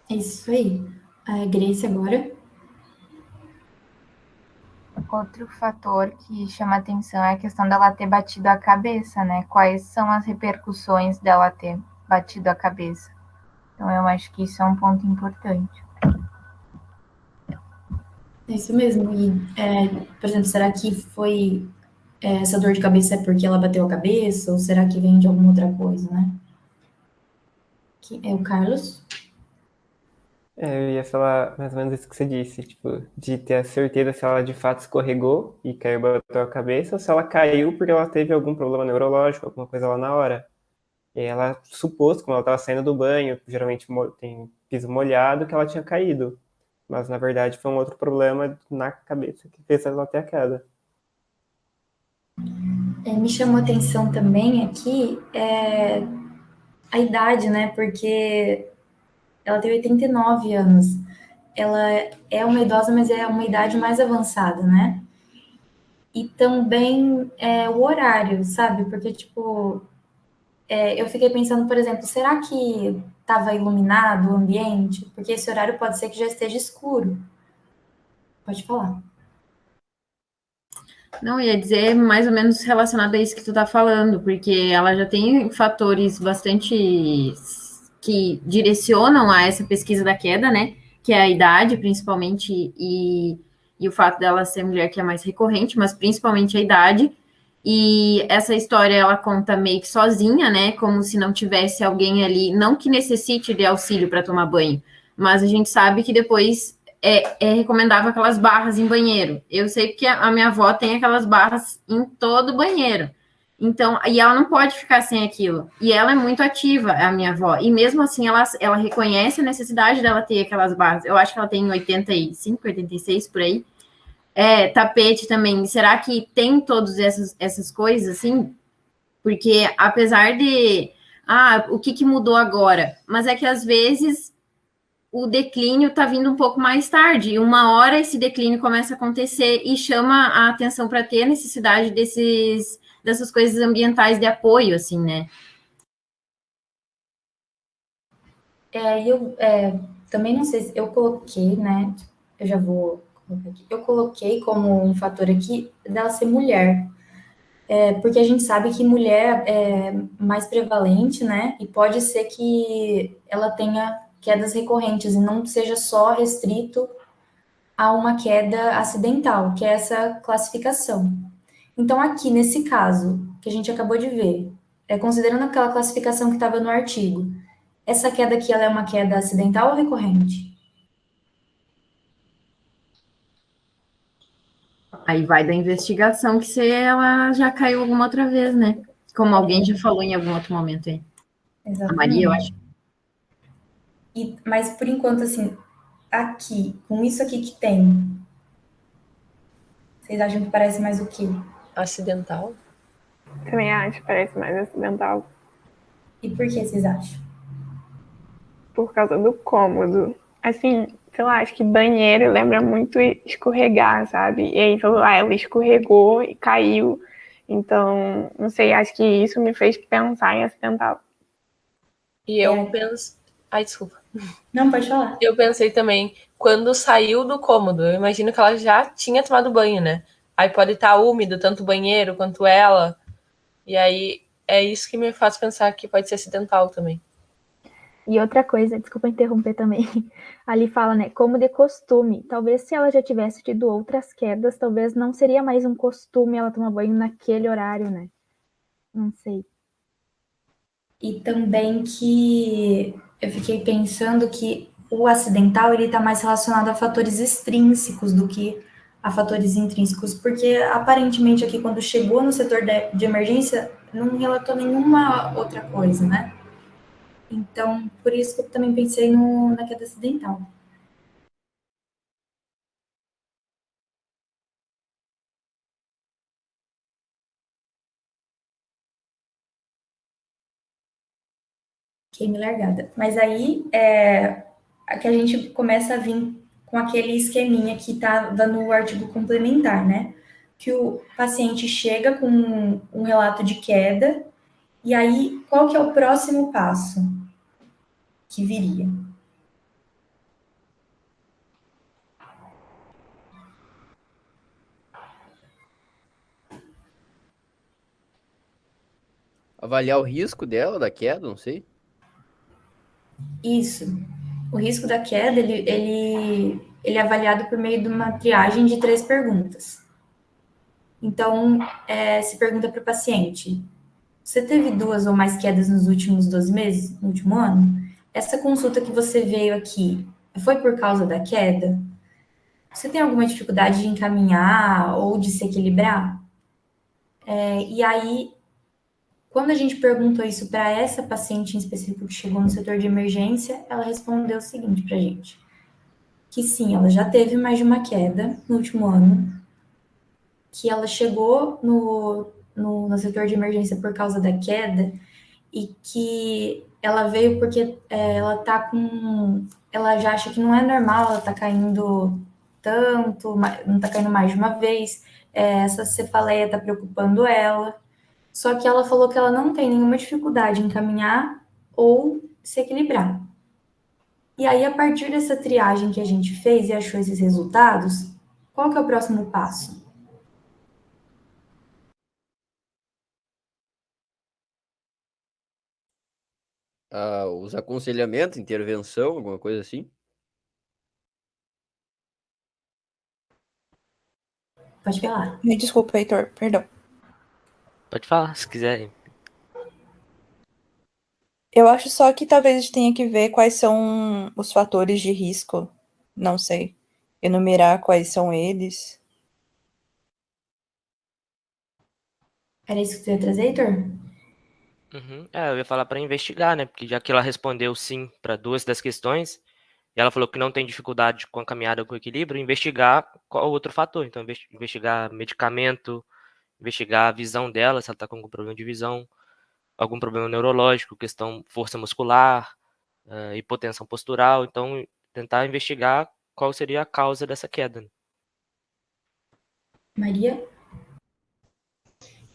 É isso aí. A Grace agora. Outro fator que chama atenção é a questão dela ter batido a cabeça, né? Quais são as repercussões dela ter batido a cabeça? Então, eu acho que isso é um ponto importante. É isso mesmo. E, por exemplo, será que foi essa dor de cabeça é porque ela bateu a cabeça? Ou será que vem de alguma outra coisa, né? Que é o Carlos. Eu ia falar mais ou menos isso que você disse, tipo, de ter a certeza se ela de fato escorregou e caiu, bateu a cabeça, ou se ela caiu porque ela teve algum problema neurológico, alguma coisa lá na hora. E ela supôs, como ela estava saindo do banho, geralmente tem piso molhado, que ela tinha caído. Mas, na verdade, foi um outro problema na cabeça que fez ela ter a queda. Me chamou atenção também aqui a idade, né? Porque ela tem 89 anos. Ela é uma idosa, mas é uma idade mais avançada, né? E também o horário, sabe? Porque, tipo, eu fiquei pensando, por exemplo, será que estava iluminado o ambiente? Porque esse horário pode ser que já esteja escuro. Pode falar. Não, ia dizer mais ou menos relacionado a isso que tu tá falando, porque ela já tem fatores bastante que direcionam a essa pesquisa da queda, né? Que é a idade, principalmente, e o fato dela ser mulher que é mais recorrente, mas principalmente a idade. E essa história ela conta meio que sozinha, né? Como se não tivesse alguém ali, não que necessite de auxílio para tomar banho, mas a gente sabe que depois é recomendável aquelas barras em banheiro. Eu sei porque a minha avó tem aquelas barras em todo banheiro. Então, e ela não pode ficar sem aquilo. E ela é muito ativa, a minha avó. E mesmo assim, ela reconhece a necessidade dela ter aquelas barras. Eu acho que ela tem 85, 86 por aí. Tapete também. Será que tem todas essas coisas, assim? Porque apesar de... o que mudou agora? Mas é que às vezes o declínio está vindo um pouco mais tarde. E uma hora esse declínio começa a acontecer e chama a atenção para ter a necessidade dessas coisas ambientais de apoio, assim, né? Eu também não sei se eu coloquei, né? Eu já vou colocar aqui. Eu coloquei como um fator aqui dela ser mulher. Porque a gente sabe que mulher é mais prevalente, né? E pode ser que ela tenha quedas recorrentes e não seja só restrito a uma queda acidental, que é essa classificação. Então, aqui, nesse caso, que a gente acabou de ver, considerando aquela classificação que estava no artigo, essa queda aqui, ela é uma queda acidental ou recorrente? Aí vai da investigação que se ela já caiu alguma outra vez, né? Como alguém já falou em algum outro momento aí. Exatamente. A Maria, eu acho. Mas, por enquanto, assim, aqui, com isso aqui que tem, vocês acham que parece mais o quê? Acidental? Também acho, parece mais acidental. E por que vocês acham? Por causa do cômodo. Assim, sei lá, acho que banheiro lembra muito escorregar, sabe? E aí falou, ela escorregou e caiu. Então, não sei, acho que isso me fez pensar em acidental. E eu penso... Ai, desculpa. Não, pode falar. Eu pensei também, quando saiu do cômodo, eu imagino que ela já tinha tomado banho, né? Aí pode estar úmido, tanto o banheiro quanto ela. E aí é isso que me faz pensar que pode ser acidental também. E outra coisa, desculpa interromper também, ali fala, né, como de costume. Talvez se ela já tivesse tido outras quedas, talvez não seria mais um costume ela tomar banho naquele horário, né? Não sei. E também que eu fiquei pensando que o acidental, ele tá mais relacionado a fatores extrínsecos do que a fatores intrínsecos, porque aparentemente aqui quando chegou no setor de emergência, não relatou nenhuma outra coisa, né? Então, por isso que eu também pensei na queda acidental. Fiquei largada. Mas aí que a gente começa a vir com aquele esqueminha que estava no artigo complementar, né? Que o paciente chega com um relato de queda, e aí qual que é o próximo passo que viria? Avaliar o risco dela, da queda, não sei. Isso. O risco da queda, ele é avaliado por meio de uma triagem de 3 perguntas. Então, se pergunta para o paciente, você teve 2 ou mais quedas nos últimos 12 meses, no último ano? essa consulta que você veio aqui foi por causa da queda? Você tem alguma dificuldade de encaminhar ou de se equilibrar? E aí, quando a gente perguntou isso para essa paciente em específico que chegou no setor de emergência, ela respondeu o seguinte para a gente: que sim, ela já teve mais de uma queda no último ano, que ela chegou no setor de emergência por causa da queda e que ela veio porque ela já acha que não é normal, ela tá caindo tanto, não tá caindo mais de uma vez, essa cefaleia tá preocupando ela. Só que ela falou que ela não tem nenhuma dificuldade em caminhar ou se equilibrar. E aí, a partir dessa triagem que a gente fez e achou esses resultados, qual que é o próximo passo? Os aconselhamentos, intervenção, alguma coisa assim? Pode falar. Me desculpa, Heitor, perdão. Pode falar, se quiser. Eu acho só que talvez a gente tenha que ver quais são os fatores de risco. Não sei. Enumerar quais são eles. Era isso que você ia trazer, Heitor? Uhum. Eu ia falar para investigar, né? Porque já que ela respondeu sim para 2 das questões, e ela falou que não tem dificuldade com a caminhada com equilíbrio, investigar qual outro fator. Então, investigar medicamento, investigar a visão dela, se ela está com algum problema de visão, algum problema neurológico, questão força muscular, hipotensão postural. Então, tentar investigar qual seria a causa dessa queda, né? Maria?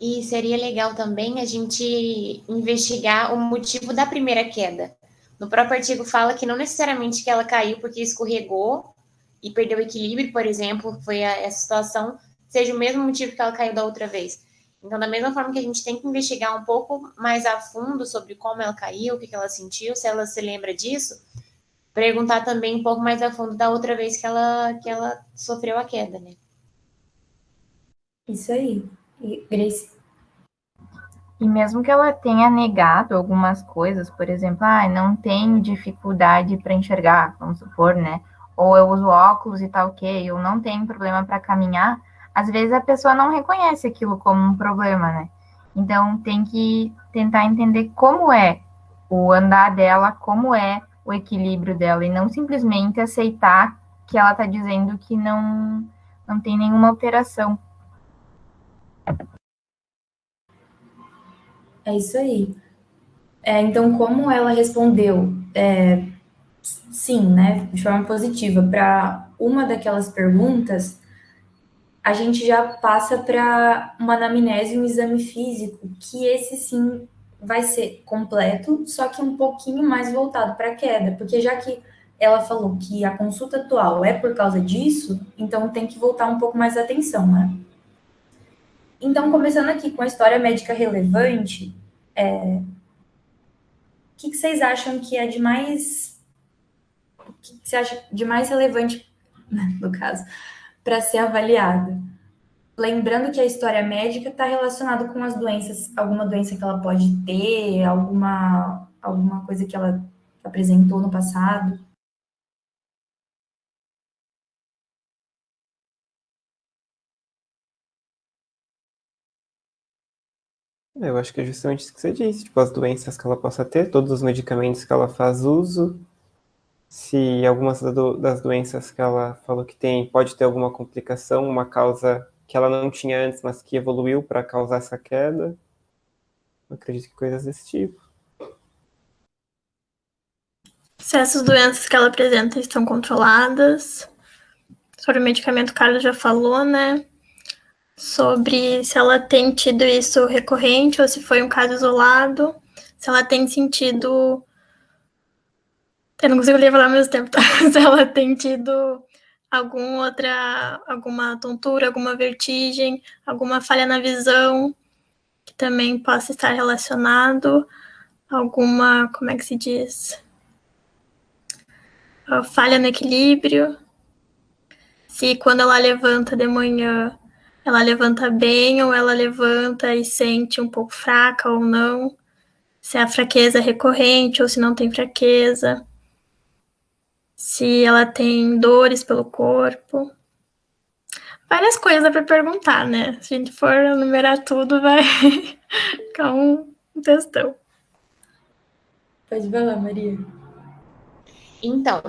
E seria legal também a gente investigar o motivo da primeira queda. No próprio artigo fala que não necessariamente que ela caiu porque escorregou e perdeu o equilíbrio, por exemplo, foi essa situação, seja o mesmo motivo que ela caiu da outra vez. Então, da mesma forma que a gente tem que investigar um pouco mais a fundo sobre como ela caiu, o que ela sentiu, se ela se lembra disso, perguntar também um pouco mais a fundo da outra vez que ela sofreu a queda, né? Isso aí. E, Grace? E mesmo que ela tenha negado algumas coisas, por exemplo, não tenho dificuldade para enxergar, vamos supor, né? Ou eu uso óculos e tá ok, eu não tenho problema para caminhar, às vezes a pessoa não reconhece aquilo como um problema, né? Então tem que tentar entender como é o andar dela, como é o equilíbrio dela, e não simplesmente aceitar que ela tá dizendo que não tem nenhuma alteração. É isso aí. Então, como ela respondeu sim, né, de forma positiva, para uma daquelas perguntas, a gente já passa para uma anamnese, um exame físico, que esse sim vai ser completo, só que um pouquinho mais voltado para a queda, porque já que ela falou que a consulta atual é por causa disso, então tem que voltar um pouco mais a atenção, né? Então, começando aqui com a história médica relevante, o que vocês acham que é de mais... O que você acha de mais relevante, no caso, para ser avaliado? Lembrando que a história médica está relacionada com as doenças, alguma doença que ela pode ter, alguma coisa que ela apresentou no passado. Eu acho que é justamente isso que você disse, tipo, as doenças que ela possa ter, todos os medicamentos que ela faz uso, se algumas das doenças que ela falou que tem, pode ter alguma complicação, uma causa que ela não tinha antes, mas que evoluiu para causar essa queda. Eu acredito que coisas desse tipo. Se essas doenças que ela apresenta estão controladas. Sobre o medicamento, o Carlos já falou, né? Sobre se ela tem tido isso recorrente ou se foi um caso isolado. Se ela tem sentido... Eu não consigo ler falar ao mesmo tempo, tá? Se ela tem tido alguma tontura, alguma vertigem, alguma falha na visão, que também possa estar relacionado, alguma, como é que se diz? Falha no equilíbrio. Se quando ela levanta de manhã, ela levanta bem ou ela levanta e sente um pouco fraca ou não. se a fraqueza é recorrente ou se não tem fraqueza, se ela tem dores pelo corpo. Várias coisas para perguntar, né? Se a gente for enumerar tudo, vai ficar um textão. Pode falar, Maria. Então,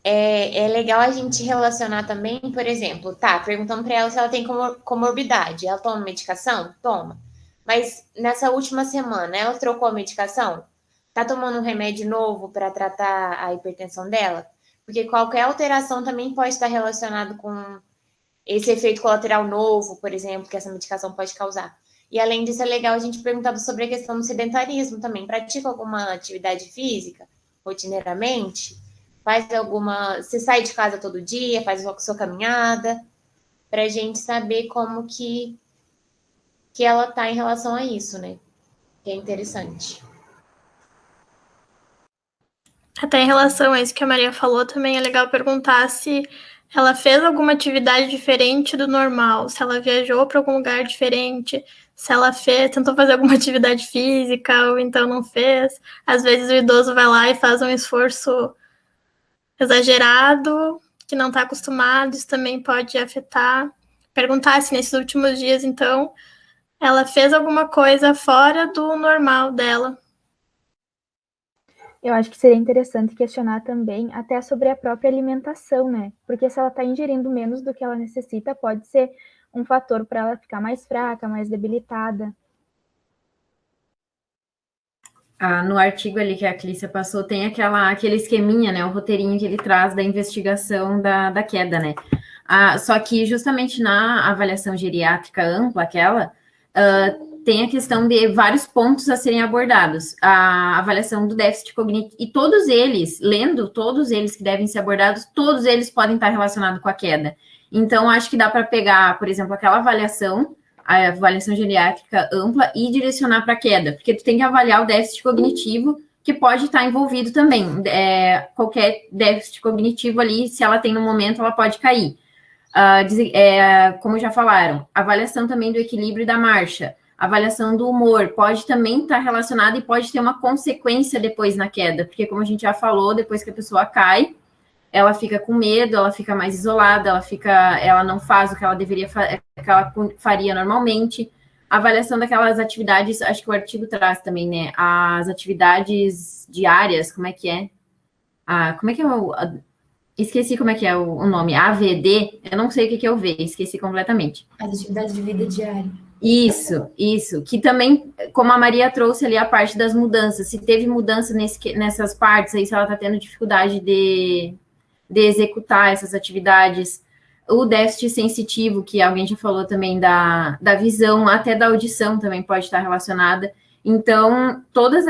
é legal a gente relacionar também, por exemplo, perguntando para ela se ela tem comorbidade. Ela toma medicação? Toma. Mas nessa última semana, ela trocou a medicação? Tá tomando um remédio novo para tratar a hipertensão dela? Porque qualquer alteração também pode estar relacionado com esse efeito colateral novo, por exemplo, que essa medicação pode causar. E além disso, é legal a gente perguntar sobre a questão do sedentarismo também. Pratica alguma atividade física rotineiramente? Você sai de casa todo dia, faz a sua caminhada, para a gente saber como que ela tá em relação a isso, né? Que é interessante. Até em relação a isso que a Maria falou, também é legal perguntar se ela fez alguma atividade diferente do normal, se ela viajou para algum lugar diferente, se ela tentou fazer alguma atividade física ou então não fez. Às vezes o idoso vai lá e faz um esforço exagerado, que não está acostumado, isso também pode afetar. Perguntar se nesses últimos dias, então, ela fez alguma coisa fora do normal dela. Eu acho que seria interessante questionar também até sobre a própria alimentação, né? Porque se ela está ingerindo menos do que ela necessita, pode ser um fator para ela ficar mais fraca, mais debilitada. No artigo ali que a Clícia passou, tem aquele esqueminha, né? O roteirinho que ele traz da investigação da queda, né? Só que justamente na avaliação geriátrica ampla, tem a questão de vários pontos a serem abordados. A avaliação do déficit cognitivo, e todos eles, lendo todos eles que devem ser abordados, todos eles podem estar relacionados com a queda. Então, acho que dá para pegar, por exemplo, aquela avaliação, a avaliação geriátrica ampla, e direcionar para a queda, porque tu tem que avaliar o déficit cognitivo, que pode estar envolvido também. Qualquer déficit cognitivo ali, se ela tem no momento, ela pode cair. Como já falaram, avaliação também do equilíbrio da marcha, avaliação do humor, pode também estar relacionada e pode ter uma consequência depois na queda, porque como a gente já falou, depois que a pessoa cai, ela fica com medo, ela fica mais isolada, ela não faz o que ela deveria que ela faria normalmente. A avaliação daquelas atividades, acho que o artigo traz também, né? As atividades diárias, como é que é? Esqueci como é que é o nome, AVD, eu não sei o que é o V, esqueci completamente. As atividades de vida diária. Isso, que também, como a Maria trouxe ali a parte das mudanças, se teve mudança nessas partes aí, se ela está tendo dificuldade de executar essas atividades, o déficit sensitivo, que alguém já falou também da visão, até da audição também pode estar relacionada. Então, todos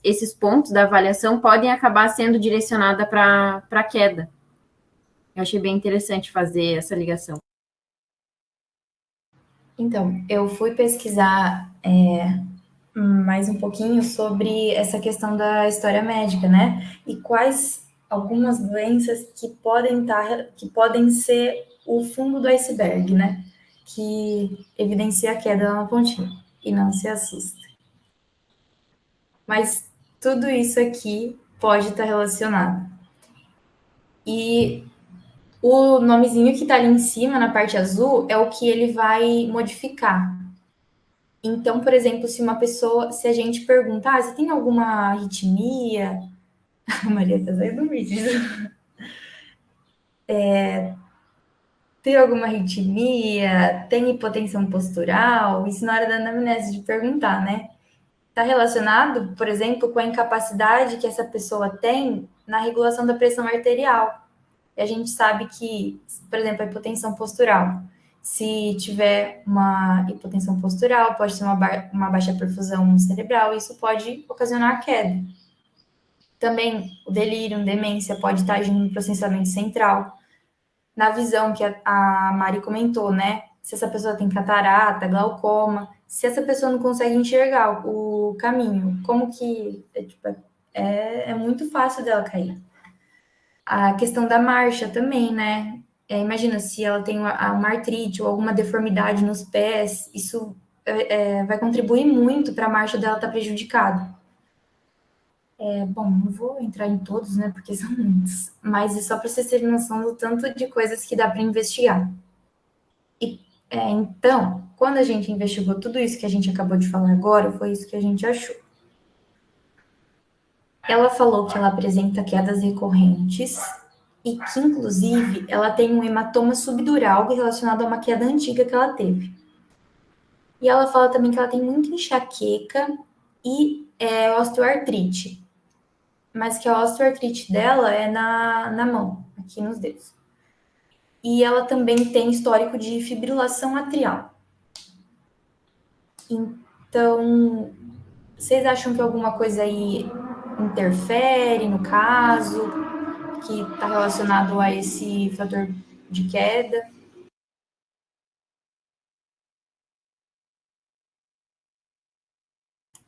esses pontos da avaliação podem acabar sendo direcionada para a queda. Eu achei bem interessante fazer essa ligação. Então, eu fui pesquisar mais um pouquinho sobre essa questão da história médica, né? E quais algumas doenças que podem ser o fundo do iceberg, né? Que evidencia a queda lá na pontinha. E não se assusta. Mas tudo isso aqui pode estar relacionado. E o nomezinho que está ali em cima, na parte azul, é o que ele vai modificar. Então, por exemplo, se a gente perguntar, você tem alguma arritmia? A Maria tá saindo do vídeo. Tem alguma arritmia? Tem hipotensão postural? Isso na hora da anamnese de perguntar, né? Está relacionado, por exemplo, com a incapacidade que essa pessoa tem na regulação da pressão arterial. E a gente sabe que, por exemplo, a hipotensão postural, se tiver uma hipotensão postural, pode ter uma baixa perfusão cerebral, e isso pode ocasionar a queda. Também o delírio, demência, pode estar agindo no processamento central. Na visão que a Mari comentou, né? Se essa pessoa tem catarata, glaucoma, se essa pessoa não consegue enxergar o caminho, como que é muito fácil dela cair. A questão da marcha também, né? Imagina se ela tem uma artrite ou alguma deformidade nos pés, isso vai contribuir muito para a marcha dela estar prejudicada. Bom, não vou entrar em todos, né, porque são muitos, mas é só para vocês terem noção do tanto de coisas que dá para investigar. Então, quando a gente investigou tudo isso que a gente acabou de falar agora, foi isso que a gente achou. Ela falou que ela apresenta quedas recorrentes e que, inclusive, ela tem um hematoma subdural relacionado a uma queda antiga que ela teve. E ela fala também que ela tem muita enxaqueca e osteoartrite, mas que a osteoartrite dela é na mão, aqui nos dedos. E ela também tem histórico de fibrilação atrial. Então, vocês acham que alguma coisa aí interfere no caso, que está relacionado a esse fator de queda?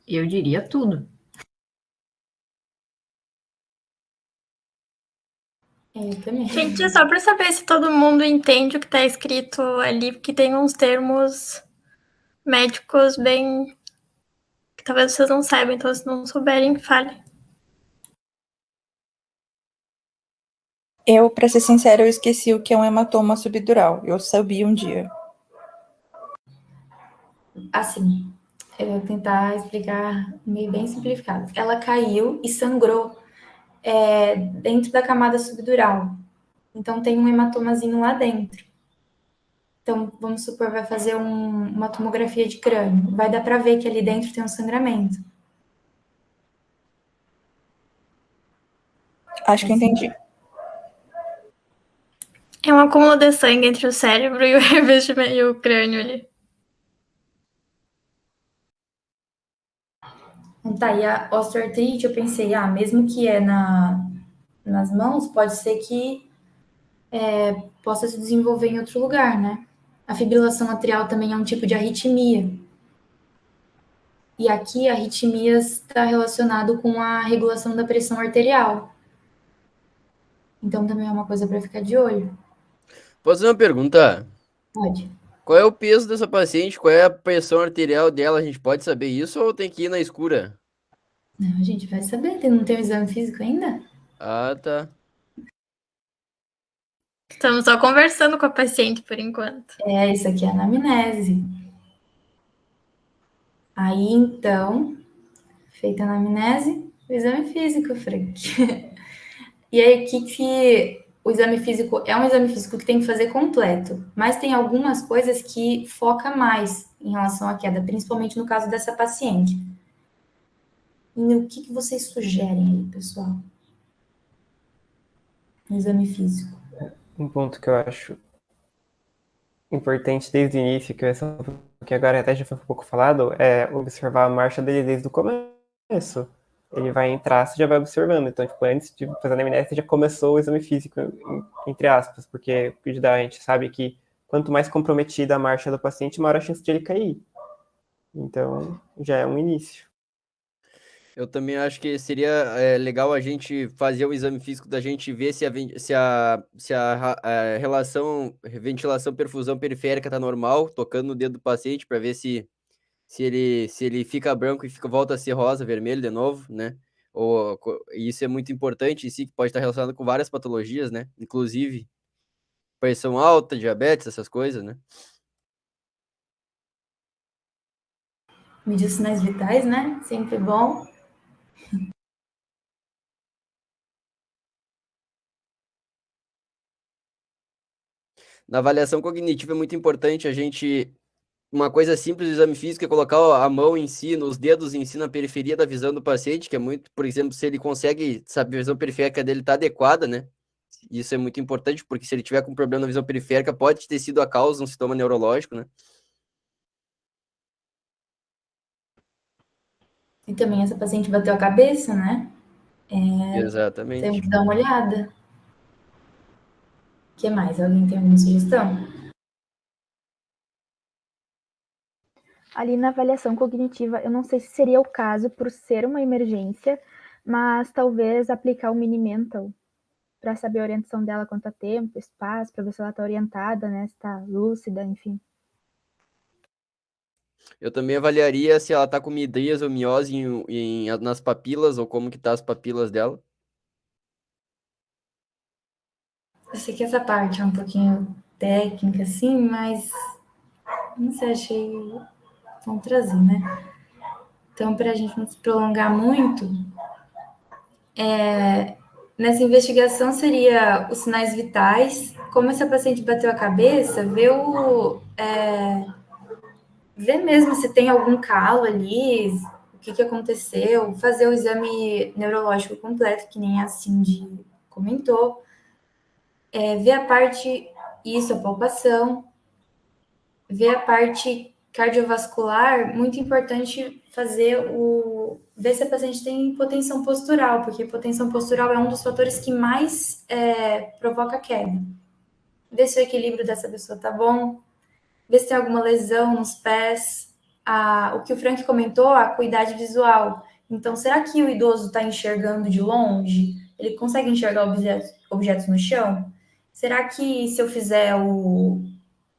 Eu diria tudo. Eu também. Gente, só para saber se todo mundo entende o que está escrito ali, porque tem uns termos médicos bem que talvez vocês não saibam, então se não souberem, fale. Eu, pra ser sincera, eu esqueci o que é um hematoma subdural. Eu sabia um dia. Assim, eu vou tentar explicar meio bem simplificado. Ela caiu e sangrou dentro da camada subdural. Então, tem um hematomazinho lá dentro. Então, vamos supor, vai fazer uma tomografia de crânio. Vai dar para ver que ali dentro tem um sangramento. Acho que eu entendi. É um acúmulo de sangue entre o cérebro e o revestimento e o crânio ali. Tá, e a osteoartrite, eu pensei, mesmo que nas mãos, pode ser que possa se desenvolver em outro lugar, né? A fibrilação atrial também é um tipo de arritmia. E aqui, a arritmia está relacionado com a regulação da pressão arterial. Então, também é uma coisa para ficar de olho. Posso fazer uma pergunta? Pode. Qual é o peso dessa paciente? Qual é a pressão arterial dela? A gente pode saber isso ou tem que ir na escura? Não, a gente vai saber. Não tem o exame físico ainda? Ah, tá. Estamos só conversando com a paciente por enquanto. Isso aqui é a anamnese. Aí, então, feita a anamnese, o exame físico, Frank. E aí, o exame físico é um exame físico que tem que fazer completo, mas tem algumas coisas que foca mais em relação à queda, principalmente no caso dessa paciente. E o que vocês sugerem aí, pessoal? No exame físico. Um ponto que eu acho importante desde o início, que agora até já foi um pouco falado, é observar a marcha dele desde o começo. Ele vai entrar, você já vai observando. Então, tipo, antes de fazer a anamnese, você já começou o exame físico, entre aspas, porque o que a gente sabe que quanto mais comprometida a marcha do paciente, maior a chance de ele cair. Então, já é um início. Eu também acho que seria legal a gente fazer o exame físico da gente ver se a relação ventilação-perfusão periférica está normal, tocando no dedo do paciente para ver se ele fica branco e volta a ser rosa, vermelho de novo, né? E isso é muito importante, que pode estar relacionado com várias patologias, né? Inclusive pressão alta, diabetes, essas coisas, né? Medir os sinais vitais, né? Sempre bom. Na avaliação cognitiva é muito importante uma coisa simples do exame físico é colocar a mão em si, os dedos em si na periferia da visão do paciente, que é muito, por exemplo, se ele consegue saber a visão periférica dele está adequada, né? Isso é muito importante, porque se ele tiver com problema na visão periférica, pode ter sido a causa de um sintoma neurológico, né? E também essa paciente bateu a cabeça, né? Exatamente. Temos que dar uma olhada. O que mais? Alguém tem alguma sugestão? Ali na avaliação cognitiva, eu não sei se seria o caso por ser uma emergência, mas talvez aplicar o mini mental para saber a orientação dela quanto a tempo, espaço, para ver se ela está orientada, né, se está lúcida, enfim. Eu também avaliaria se ela tá com midríase ou miose nas papilas, ou como que tá as papilas dela. Eu sei que essa parte é um pouquinho técnica, assim, mas não sei, achei bom trazer, né? Então, para a gente não se prolongar muito, nessa investigação seria os sinais vitais, como essa paciente bateu a cabeça, ver mesmo se tem algum calo ali, o que aconteceu, fazer o exame neurológico completo, que nem a Cindy comentou, ver a parte, isso, a palpação, ver a parte cardiovascular, muito importante ver se a paciente tem hipotensão postural, porque hipotensão postural é um dos fatores que mais provoca queda. Ver se o equilíbrio dessa pessoa tá bom, ver se tem alguma lesão nos pés, o que o Frank comentou, a acuidade visual. Então, será que o idoso está enxergando de longe? Ele consegue enxergar objetos no chão? Será que se eu fizer o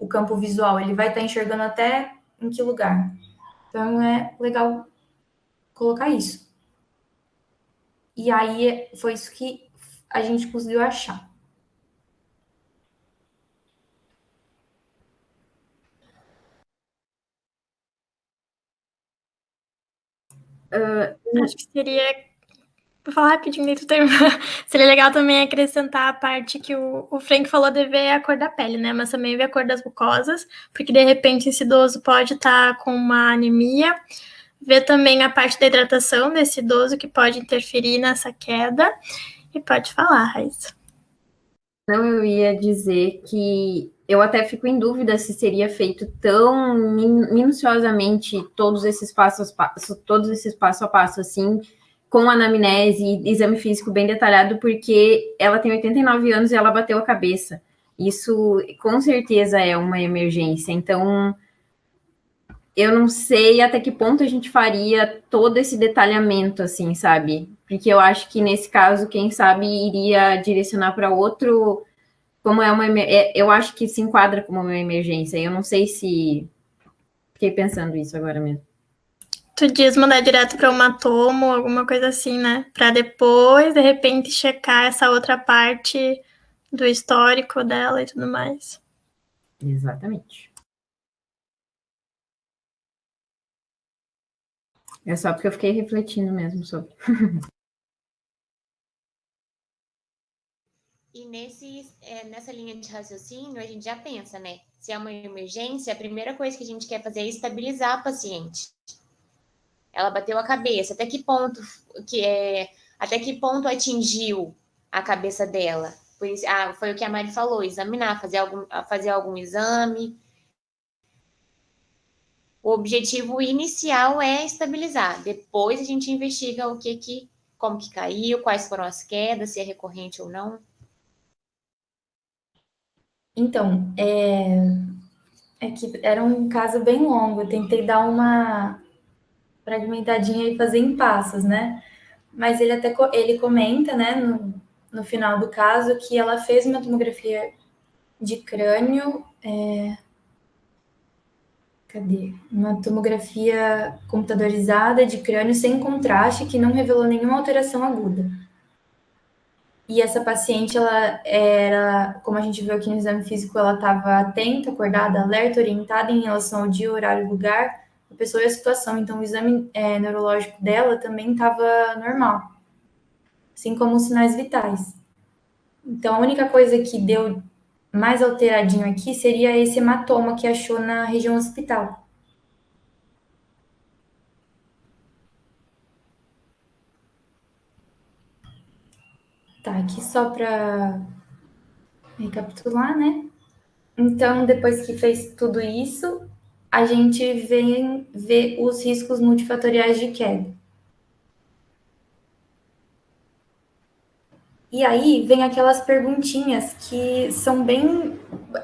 campo visual, ele vai estar enxergando até em que lugar? Então, é legal colocar isso. E aí, foi isso que a gente conseguiu achar. Acho que seria. Vou falar rapidinho dentro do termo. Seria legal também acrescentar a parte que o Frank falou de ver a cor da pele, né? Mas também ver a cor das mucosas, porque de repente esse idoso pode estar com uma anemia. Ver também a parte da hidratação desse idoso que pode interferir nessa queda. E pode falar, Raíssa. Não, eu ia dizer que eu até fico em dúvida se seria feito tão minuciosamente todos esses passo a passo assim, com anamnese e exame físico bem detalhado, porque ela tem 89 anos e ela bateu a cabeça. Isso com certeza é uma emergência. Então, eu não sei até que ponto a gente faria todo esse detalhamento, assim, sabe? Porque eu acho que nesse caso, quem sabe, iria direcionar para outro. Como eu acho que se enquadra como uma emergência. Eu não sei se. Fiquei pensando isso agora mesmo. Tu diz mandar direto para o hematomo, alguma coisa assim, né? Para depois, de repente, checar essa outra parte do histórico dela e tudo mais. Exatamente. É só porque eu fiquei refletindo mesmo sobre. E nessa linha de raciocínio, a gente já pensa, né? Se é uma emergência, a primeira coisa que a gente quer fazer é estabilizar a paciente. Ela bateu a cabeça, até que ponto atingiu a cabeça dela? Foi o que a Mari falou, examinar, fazer algum exame. O objetivo inicial é estabilizar. Depois a gente investiga como que caiu, quais foram as quedas, se é recorrente ou não. Então, é que era um caso bem longo. Eu tentei dar uma fragmentadinha e fazer em passos, né? Mas ele comenta, né, no final do caso, que ela fez uma tomografia de crânio. Cadê? Uma tomografia computadorizada de crânio sem contraste, que não revelou nenhuma alteração aguda. E essa paciente, ela era, como a gente viu aqui no exame físico, ela estava atenta, acordada, alerta, orientada em relação ao dia, horário, lugar, a pessoa e a situação. Então, o exame neurológico dela também estava normal, assim como os sinais vitais. Então, a única coisa que deu mais alteradinho aqui seria esse hematoma que achou na região hospital. Tá, aqui só para recapitular, né? Então, depois que fez tudo isso, a gente vem ver os riscos multifatoriais de queda. E aí vem aquelas perguntinhas que são bem,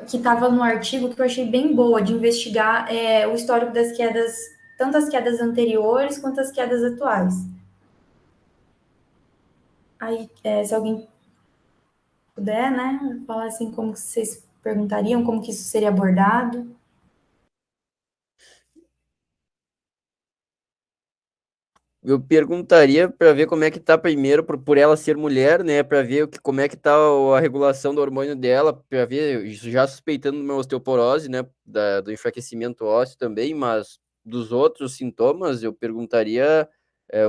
que estava no artigo, que eu achei bem boa de investigar o histórico das quedas, tanto as quedas anteriores quanto as quedas atuais. Aí, se alguém puder, né, falar assim como vocês perguntariam, como que isso seria abordado. eu perguntaria para ver como é que tá primeiro, por ela ser mulher, né? Para ver como é que tá a regulação do hormônio dela, para ver, já suspeitando uma osteoporose, né? Do enfraquecimento ósseo também, mas dos outros sintomas, eu perguntaria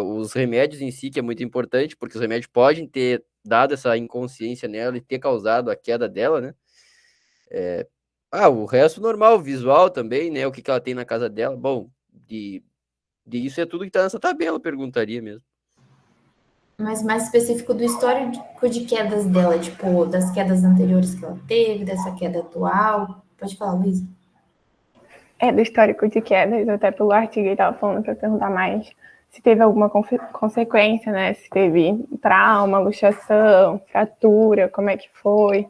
os remédios em si, que é muito importante, porque os remédios podem ter dado essa inconsciência nela e ter causado a queda dela, né? O resto normal, visual também, né? O que ela tem na casa dela. Bom, de isso é tudo que tá nessa tabela, eu perguntaria mesmo. Mas mais específico do histórico de quedas dela, tipo, das quedas anteriores que ela teve, dessa queda atual. Pode falar, Luísa. Do histórico de quedas, até pelo artigo ele estava falando para perguntar mais se teve alguma consequência, né? Se teve trauma, luxação, fratura, como é que foi,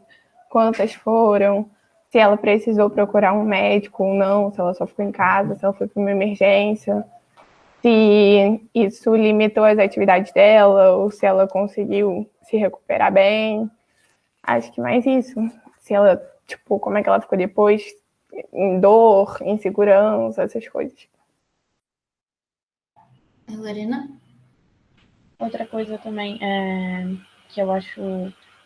quantas foram, se ela precisou procurar um médico ou não, se ela só ficou em casa, se ela foi para uma emergência, se isso limitou as atividades dela ou se ela conseguiu se recuperar bem. Acho que mais isso. Se ela, tipo, como é que ela ficou depois, em dor, insegurança, essas coisas. Lorena? Outra coisa também que eu acho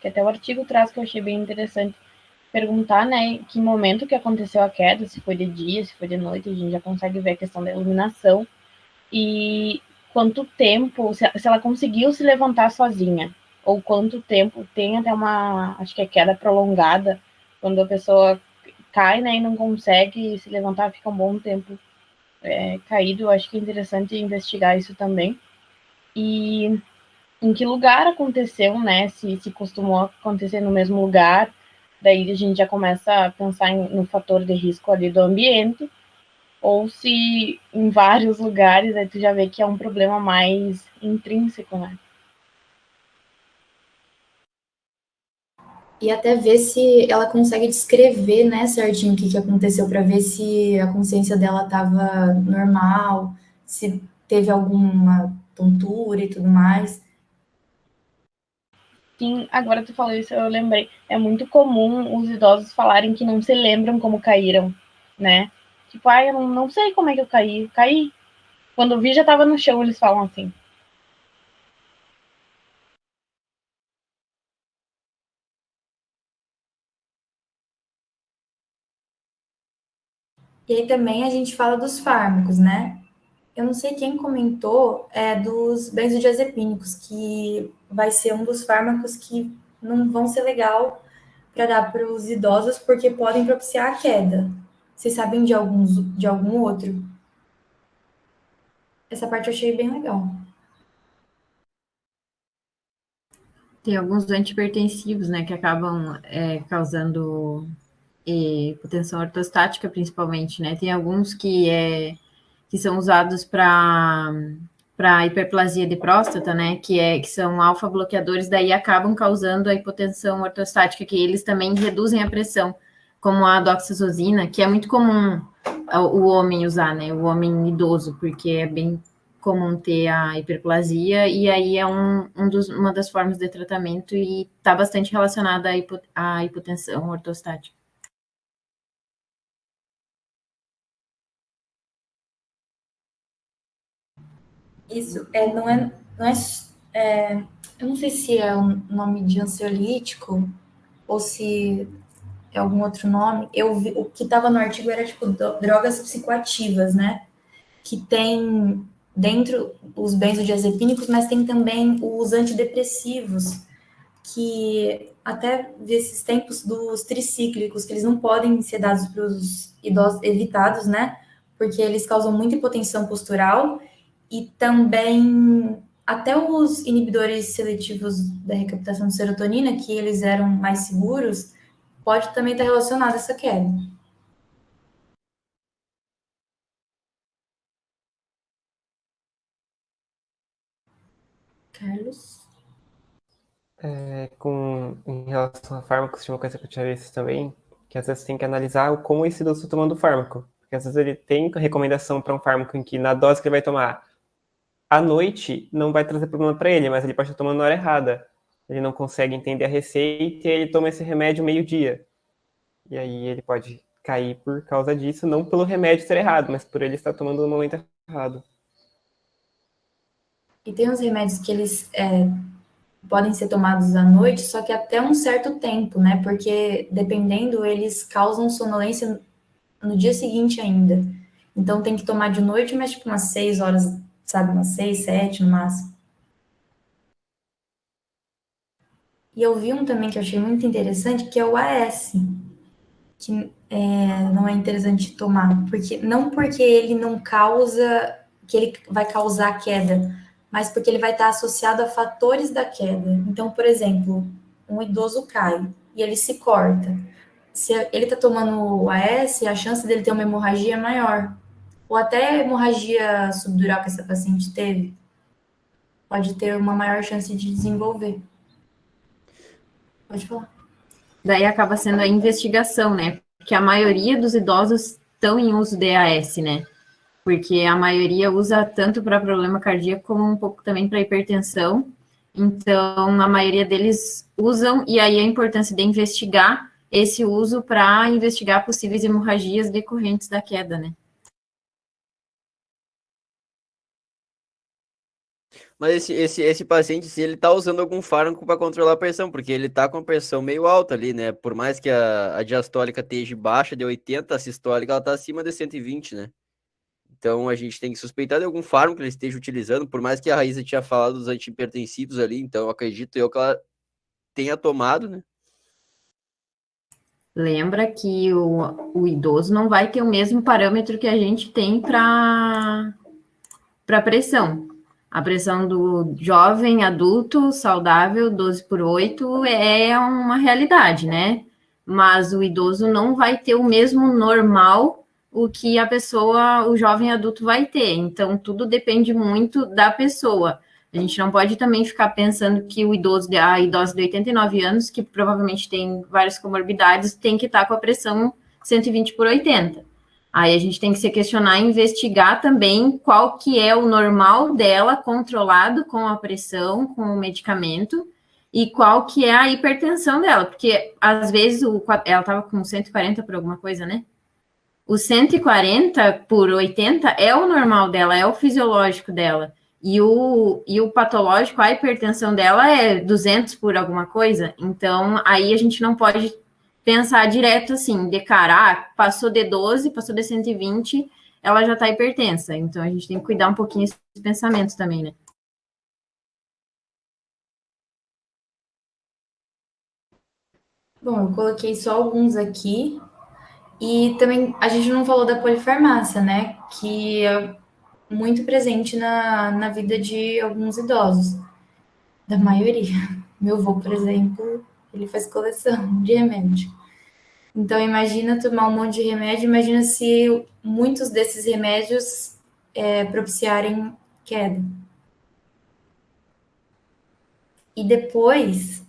que até o artigo traz, que eu achei bem interessante, perguntar, né, que momento que aconteceu a queda, se foi de dia, se foi de noite, a gente já consegue ver a questão da iluminação, e quanto tempo, se ela conseguiu se levantar sozinha, ou quanto tempo, tem até acho que é queda prolongada, quando a pessoa cai, né, e não consegue se levantar, fica um bom tempo caído. Eu acho que é interessante investigar isso também. E em que lugar aconteceu, né? Se costumou acontecer no mesmo lugar, daí a gente já começa a pensar no fator de risco ali do ambiente, ou se em vários lugares, aí tu já vê que é um problema mais intrínseco, né? E até ver se ela consegue descrever, né, certinho o que aconteceu, para ver se a consciência dela estava normal, se teve alguma tontura e tudo mais. Sim, agora tu falou isso, eu lembrei. É muito comum os idosos falarem que não se lembram como caíram, né? Tipo, eu não sei como é que eu caí. Caí. Quando eu vi, já tava no chão, eles falam assim. E aí também a gente fala dos fármacos, né? Eu não sei quem comentou dos benzodiazepínicos, que vai ser um dos fármacos que não vão ser legal para dar para os idosos, porque podem propiciar a queda. Vocês sabem de algum outro? Essa parte eu achei bem legal. Tem alguns antihipertensivos, né, que acabam causando hipotensão ortostática, principalmente, né? Tem alguns que são usados para hiperplasia de próstata, né? Que são alfa-bloqueadores, daí acabam causando a hipotensão ortostática, que eles também reduzem a pressão, como a doxazosina, que é muito comum o homem usar, né? O homem idoso, porque é bem comum ter a hiperplasia, e aí é uma das formas de tratamento e está bastante relacionada à hipotensão ortostática. Isso, eu não sei se é um nome de ansiolítico ou se é algum outro nome. O que estava no artigo era tipo drogas psicoativas, né? Que tem dentro os benzodiazepínicos, mas tem também os antidepressivos, que até esses tempos dos tricíclicos, que eles não podem ser dados para os idosos, evitados, né? Porque eles causam muita hipotensão postural e também até os inibidores seletivos da recaptação de serotonina, que eles eram mais seguros, pode também estar relacionado a essa queda. Carlos? Em relação a fármacos, tinha uma coisa que eu tinha visto também, que às vezes tem que analisar como esse idoso está tomando o fármaco. Porque às vezes ele tem recomendação para um fármaco em que na dose que ele vai tomar à noite não vai trazer problema para ele, mas ele pode estar tomando na hora errada. Ele não consegue entender a receita e ele toma esse remédio meio-dia. E aí ele pode cair por causa disso, não pelo remédio ser errado, mas por ele estar tomando no momento errado. E tem uns remédios que eles podem ser tomados à noite, só que até um certo tempo, né? Porque, dependendo, eles causam sonolência no dia seguinte ainda. Então, tem que tomar de noite, mas tipo umas 6 horas, sabe? Umas 6, 7 no máximo. E eu vi um também que eu achei muito interessante, que é o AS, que não é interessante tomar, não porque ele não causa, que ele vai causar queda, mas porque ele vai estar associado a fatores da queda. Então, por exemplo, um idoso cai e ele se corta. Se ele está tomando o AS, a chance dele ter uma hemorragia é maior. Ou até hemorragia subdural que essa paciente teve, pode ter uma maior chance de desenvolver. Pode falar. Daí acaba sendo a investigação, né? Porque a maioria dos idosos estão em uso de AS, né? Porque a maioria usa tanto para problema cardíaco como um pouco também para hipertensão. Então, a maioria deles usam, e aí a importância de investigar esse uso para investigar possíveis hemorragias decorrentes da queda, né? Mas esse paciente, se ele tá usando algum fármaco para controlar a pressão, porque ele tá com a pressão meio alta ali, né? Por mais que a diastólica esteja baixa de 80, a sistólica ela tá acima de 120, né? Então a gente tem que suspeitar de algum fármaco que ele esteja utilizando, por mais que a Raíssa tinha falado dos antihipertensivos ali, então acredito eu que ela tenha tomado, né? Lembra que o idoso não vai ter o mesmo parâmetro que a gente tem para pressão. A pressão do jovem, adulto, saudável, 12/8, é uma realidade, né? Mas o idoso não vai ter o mesmo normal o que a pessoa, o jovem adulto vai ter. Então, tudo depende muito da pessoa. A gente não pode também ficar pensando que a idosa de 89 anos, que provavelmente tem várias comorbidades, tem que estar com a pressão 120/80. Aí a gente tem que se questionar e investigar também qual que é o normal dela, controlado com a pressão, com o medicamento, e qual que é a hipertensão dela, porque às vezes ela estava com 140 por alguma coisa, né? O 140/80 é o normal dela, é o fisiológico dela. E o patológico, a hipertensão dela é 200 por alguma coisa. Então, aí a gente não pode pensar direto assim, de cara, passou de 12, passou de 120, ela já está hipertensa. Então, a gente tem que cuidar um pouquinho desses pensamentos também, né? Bom, eu coloquei só alguns aqui. E também a gente não falou da polifarmácia, né? Que é muito presente na vida de alguns idosos, da maioria. Meu avô, por exemplo, ele faz coleção de remédio. Então, imagina tomar um monte de remédio, imagina se muitos desses remédios propiciarem queda. E depois,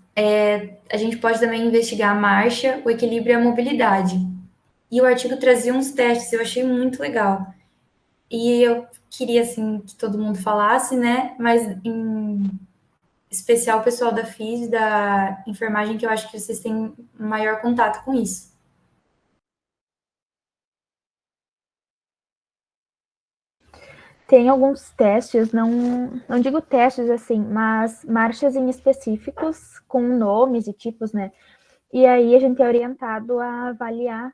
a gente pode também investigar a marcha, o equilíbrio e a mobilidade. E o artigo trazia uns testes, eu achei muito legal. E eu queria, assim, que todo mundo falasse, né? Mas, em especial, o pessoal da FIS e da enfermagem, que eu acho que vocês têm maior contato com isso. Tem alguns testes, não digo testes assim, mas marchas em específicos com nomes e tipos, né? E aí a gente é orientado a avaliar,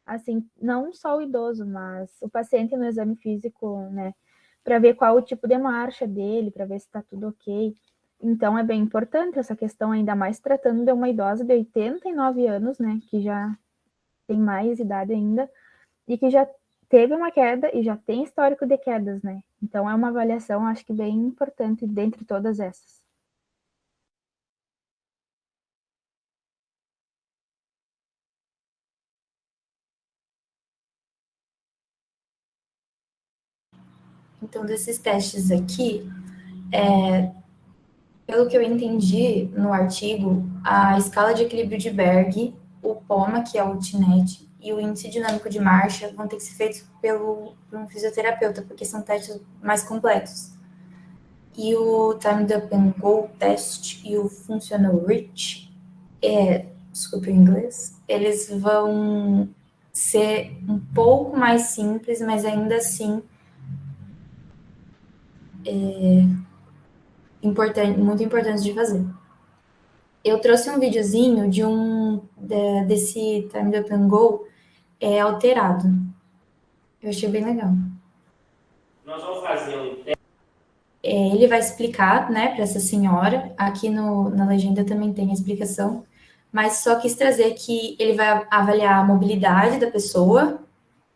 assim, não só o idoso, mas o paciente no exame físico, né? Para ver qual o tipo de marcha dele, para ver se está tudo ok. Então é bem importante essa questão, ainda mais tratando de uma idosa de 89 anos, né? Que já tem mais idade ainda, e que já teve uma queda e já tem histórico de quedas, né? Então é uma avaliação, acho que bem importante dentre todas essas. Então, desses testes aqui, pelo que eu entendi no artigo, a escala de equilíbrio de Berg, o POMA, que é o TINET, e o índice dinâmico de marcha vão ter que ser feitos por um fisioterapeuta, porque são testes mais completos. E o Timed Up and Go Test e o Functional Reach, desculpe o inglês, eles vão ser um pouco mais simples, mas ainda assim muito importantes de fazer. Eu trouxe um videozinho desse Time Up and Go alterado. Eu achei bem legal. Nós vamos fazer um teste. Ele vai explicar, né, para essa senhora. Aqui na legenda também tem a explicação. Mas só quis trazer que ele vai avaliar a mobilidade da pessoa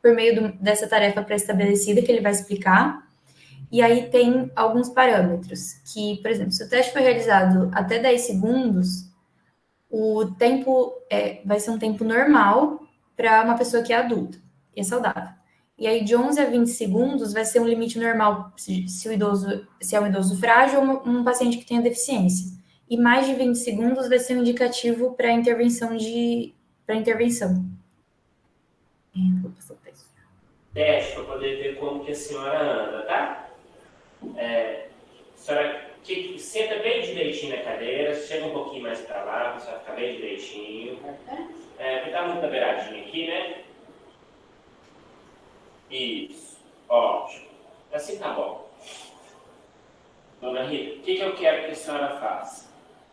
por meio dessa tarefa pré-estabelecida que ele vai explicar. E aí tem alguns parâmetros que, por exemplo, se o teste for realizado até 10 segundos, o tempo vai ser um tempo normal para uma pessoa que é adulta e é saudável. E aí, de 11 a 20 segundos vai ser um limite normal se é um idoso frágil ou um paciente que tenha deficiência. E mais de 20 segundos vai ser um indicativo para intervenção. Vou passar o texto. Teste para poder ver como que a senhora anda, tá? A senhora senta bem direitinho na cadeira, chega um pouquinho mais para lá, você vai ficar bem direitinho. Porque tá muito beiradinho aqui, né? Isso, ótimo. Assim tá bom. Dona Rita, o que eu quero que a senhora faça?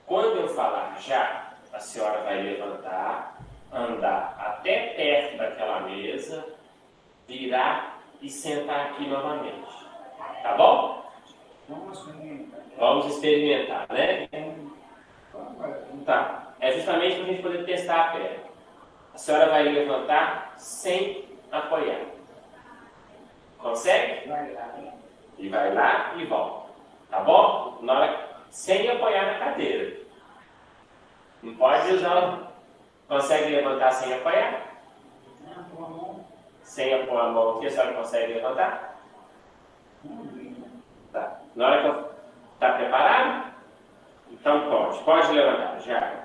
Quando eu falar já, a senhora vai levantar, andar até perto daquela mesa, virar e sentar aqui novamente. Tá bom? Vamos experimentar, né? Tá. É justamente para a gente poder testar a perna. A senhora vai levantar sem apoiar. Consegue? E vai lá e volta. Tá bom? Sem apoiar na cadeira. Não pode usar. Consegue levantar sem apoiar? Sem apoiar a mão aqui, a senhora consegue levantar? Tá. Na hora que eu tá preparado? Então pode levantar, já.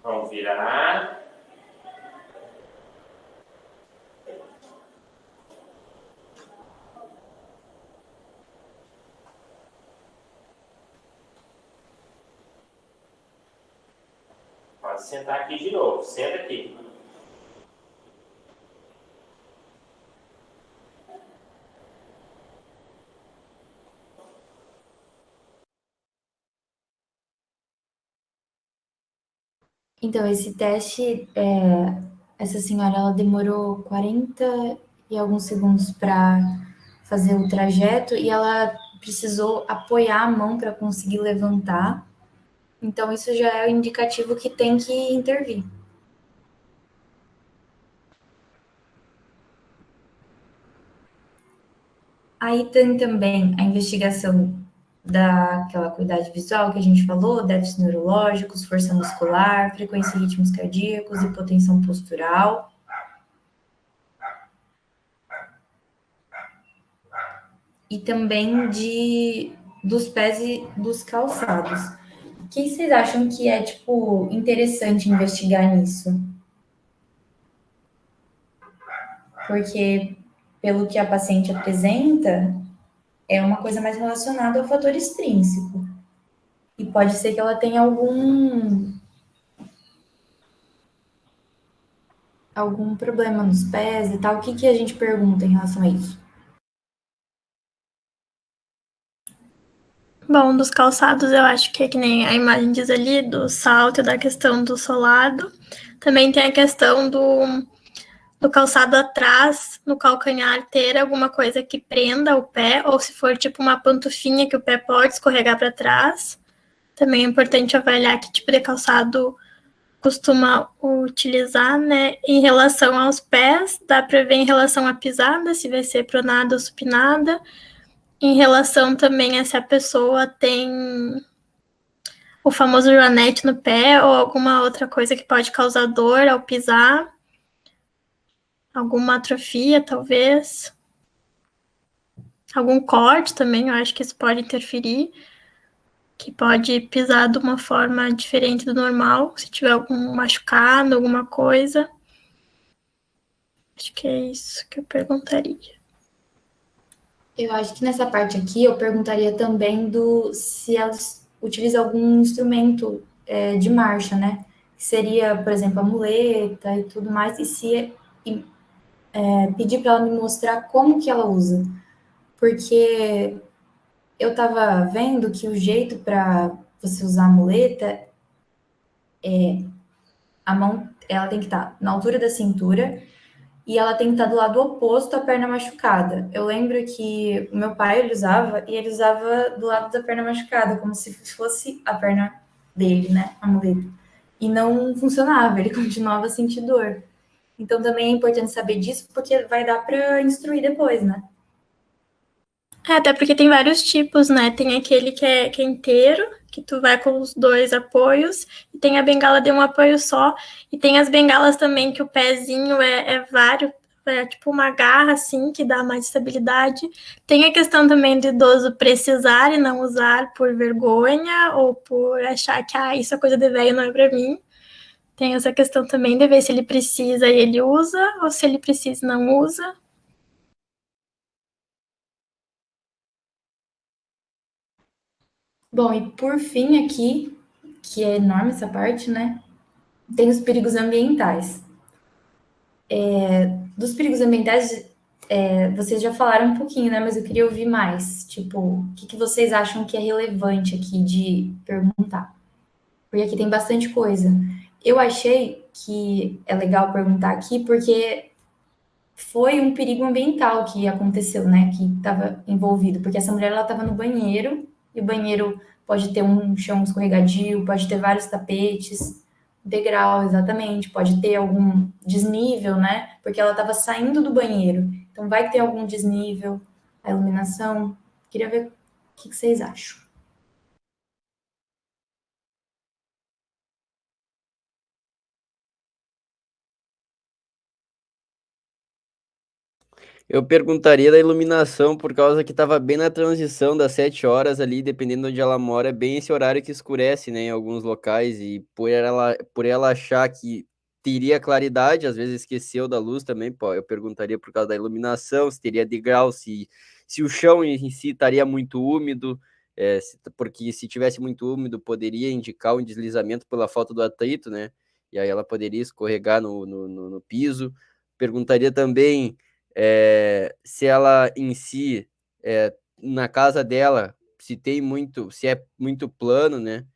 Vamos virar. Pode sentar aqui de novo. Senta aqui. Então, esse teste, essa senhora, ela demorou 40 e alguns segundos para fazer o trajeto e ela precisou apoiar a mão para conseguir levantar. Então, isso já é o indicativo que tem que intervir. Aí tem também a investigação daquela acuidade visual que a gente falou, déficits neurológicos, força muscular, frequência e ritmos cardíacos, hipotensão postural. E também dos pés e dos calçados. O que vocês acham que é, interessante investigar nisso? Porque, pelo que a paciente apresenta, é uma coisa mais relacionada ao fator extrínseco. E pode ser que ela tenha algum problema nos pés e tal. O que a gente pergunta em relação a isso? Bom, dos calçados eu acho que é que nem a imagem diz ali, do salto e da questão do solado. Também tem a questão do calçado atrás, no calcanhar, ter alguma coisa que prenda o pé, ou se for tipo uma pantufinha que o pé pode escorregar para trás. Também é importante avaliar que tipo de calçado costuma utilizar, né? Em relação aos pés, dá para ver em relação à pisada, se vai ser pronada ou supinada. Em relação também a se a pessoa tem o famoso joanete no pé ou alguma outra coisa que pode causar dor ao pisar. Alguma atrofia, talvez. Algum corte também, eu acho que isso pode interferir. Que pode pisar de uma forma diferente do normal, se tiver algum machucado, alguma coisa. Acho que é isso que eu perguntaria. Eu acho que nessa parte aqui eu perguntaria também se elas utilizam algum instrumento de marcha, né? Que seria, por exemplo, a muleta e tudo mais, pedir para ela me mostrar como que ela usa. Porque eu estava vendo que o jeito para você usar a muleta a mão ela tem que estar na altura da cintura e ela tem que estar do lado oposto à perna machucada. Eu lembro que o meu pai ele usava do lado da perna machucada, como se fosse a perna dele, né, a muleta. E não funcionava, ele continuava a sentir dor. Então também é importante saber disso, porque vai dar para instruir depois, né? Até porque tem vários tipos, né? Tem aquele que é inteiro, que tu vai com os 2 apoios, e tem a bengala de um apoio só, e tem as bengalas também que o pezinho é vário, é tipo uma garra, assim, que dá mais estabilidade. Tem a questão também do idoso precisar e não usar por vergonha, ou por achar que, isso é coisa de velho, não é pra mim. Tem essa questão também de ver se ele precisa e ele usa, ou se ele precisa e não usa. Bom, e por fim aqui, que é enorme essa parte, né? Tem os perigos ambientais. Dos perigos ambientais, vocês já falaram um pouquinho, né? Mas eu queria ouvir mais. Tipo, o que vocês acham que é relevante aqui de perguntar? Porque aqui tem bastante coisa. Eu achei que é legal perguntar aqui porque foi um perigo ambiental que aconteceu, né? Que estava envolvido. Porque essa mulher, ela estava no banheiro, e o banheiro pode ter um chão escorregadio, pode ter vários tapetes, degrau, exatamente, pode ter algum desnível, né? Porque ela estava saindo do banheiro. Então, vai ter algum desnível, a iluminação. Queria ver o que vocês acham. Eu perguntaria da iluminação, por causa que estava bem na transição das 7 horas ali, dependendo de onde ela mora, é bem esse horário que escurece, né, em alguns locais, e por ela achar que teria claridade, às vezes esqueceu da luz também, pô, eu perguntaria por causa da iluminação, se teria degrau, se o chão em si estaria muito úmido, porque se tivesse muito úmido, poderia indicar um deslizamento pela falta do atrito, né, e aí ela poderia escorregar no piso. Perguntaria também se ela em si, na casa dela, se é muito plano, né?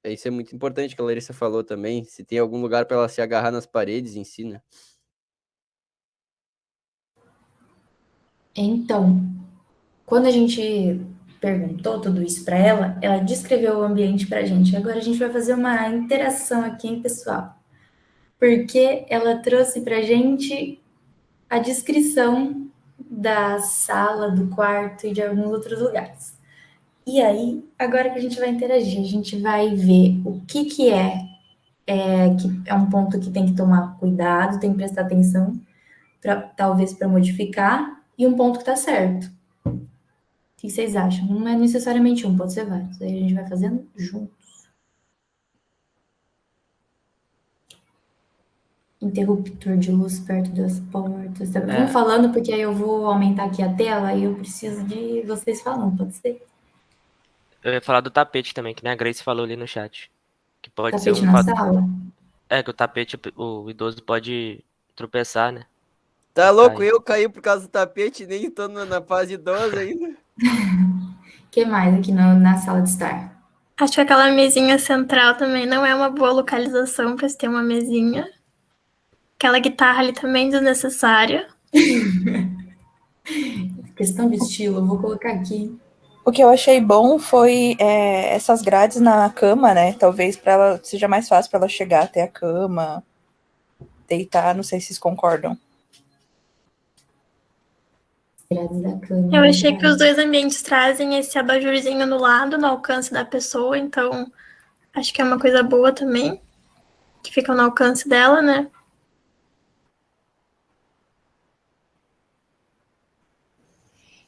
Isso é muito importante que a Larissa falou também, se tem algum lugar para ela se agarrar nas paredes em si, né? Então, quando a gente perguntou tudo isso para ela, ela descreveu o ambiente para a gente. Agora a gente vai fazer uma interação aqui, hein, pessoal? Porque ela trouxe para a gente a descrição da sala, do quarto e de alguns outros lugares. E aí, agora que a gente vai interagir, a gente vai ver o que é um ponto que tem que tomar cuidado, tem que prestar atenção, talvez para modificar, e um ponto que tá certo. O que vocês acham? Não é necessariamente um, pode ser vários. Aí a gente vai fazendo juntos. Interruptor de luz perto das portas. Vamos falando, porque aí eu vou aumentar aqui a tela e eu preciso de vocês falando, pode ser? Eu ia falar do tapete também, que nem a Grace falou ali no chat. Que pode Tapete ser um na fator. sala? Que o tapete, o idoso pode tropeçar, né? Tá louco? Eu caí por causa do tapete, nem tô na fase idosa ainda. O que mais aqui na sala de estar? Acho que aquela mesinha central também não é uma boa localização para se ter uma mesinha. Aquela guitarra ali também desnecessária. Questão de estilo, eu vou colocar aqui. O que eu achei bom foi essas grades na cama, né? Talvez para ela seja mais fácil para ela chegar até a cama, deitar. Não sei se vocês concordam. Grades da cama. Eu achei que os dois ambientes trazem esse abajurzinho no lado, no alcance da pessoa, então acho que é uma coisa boa também, que fica no alcance dela, né?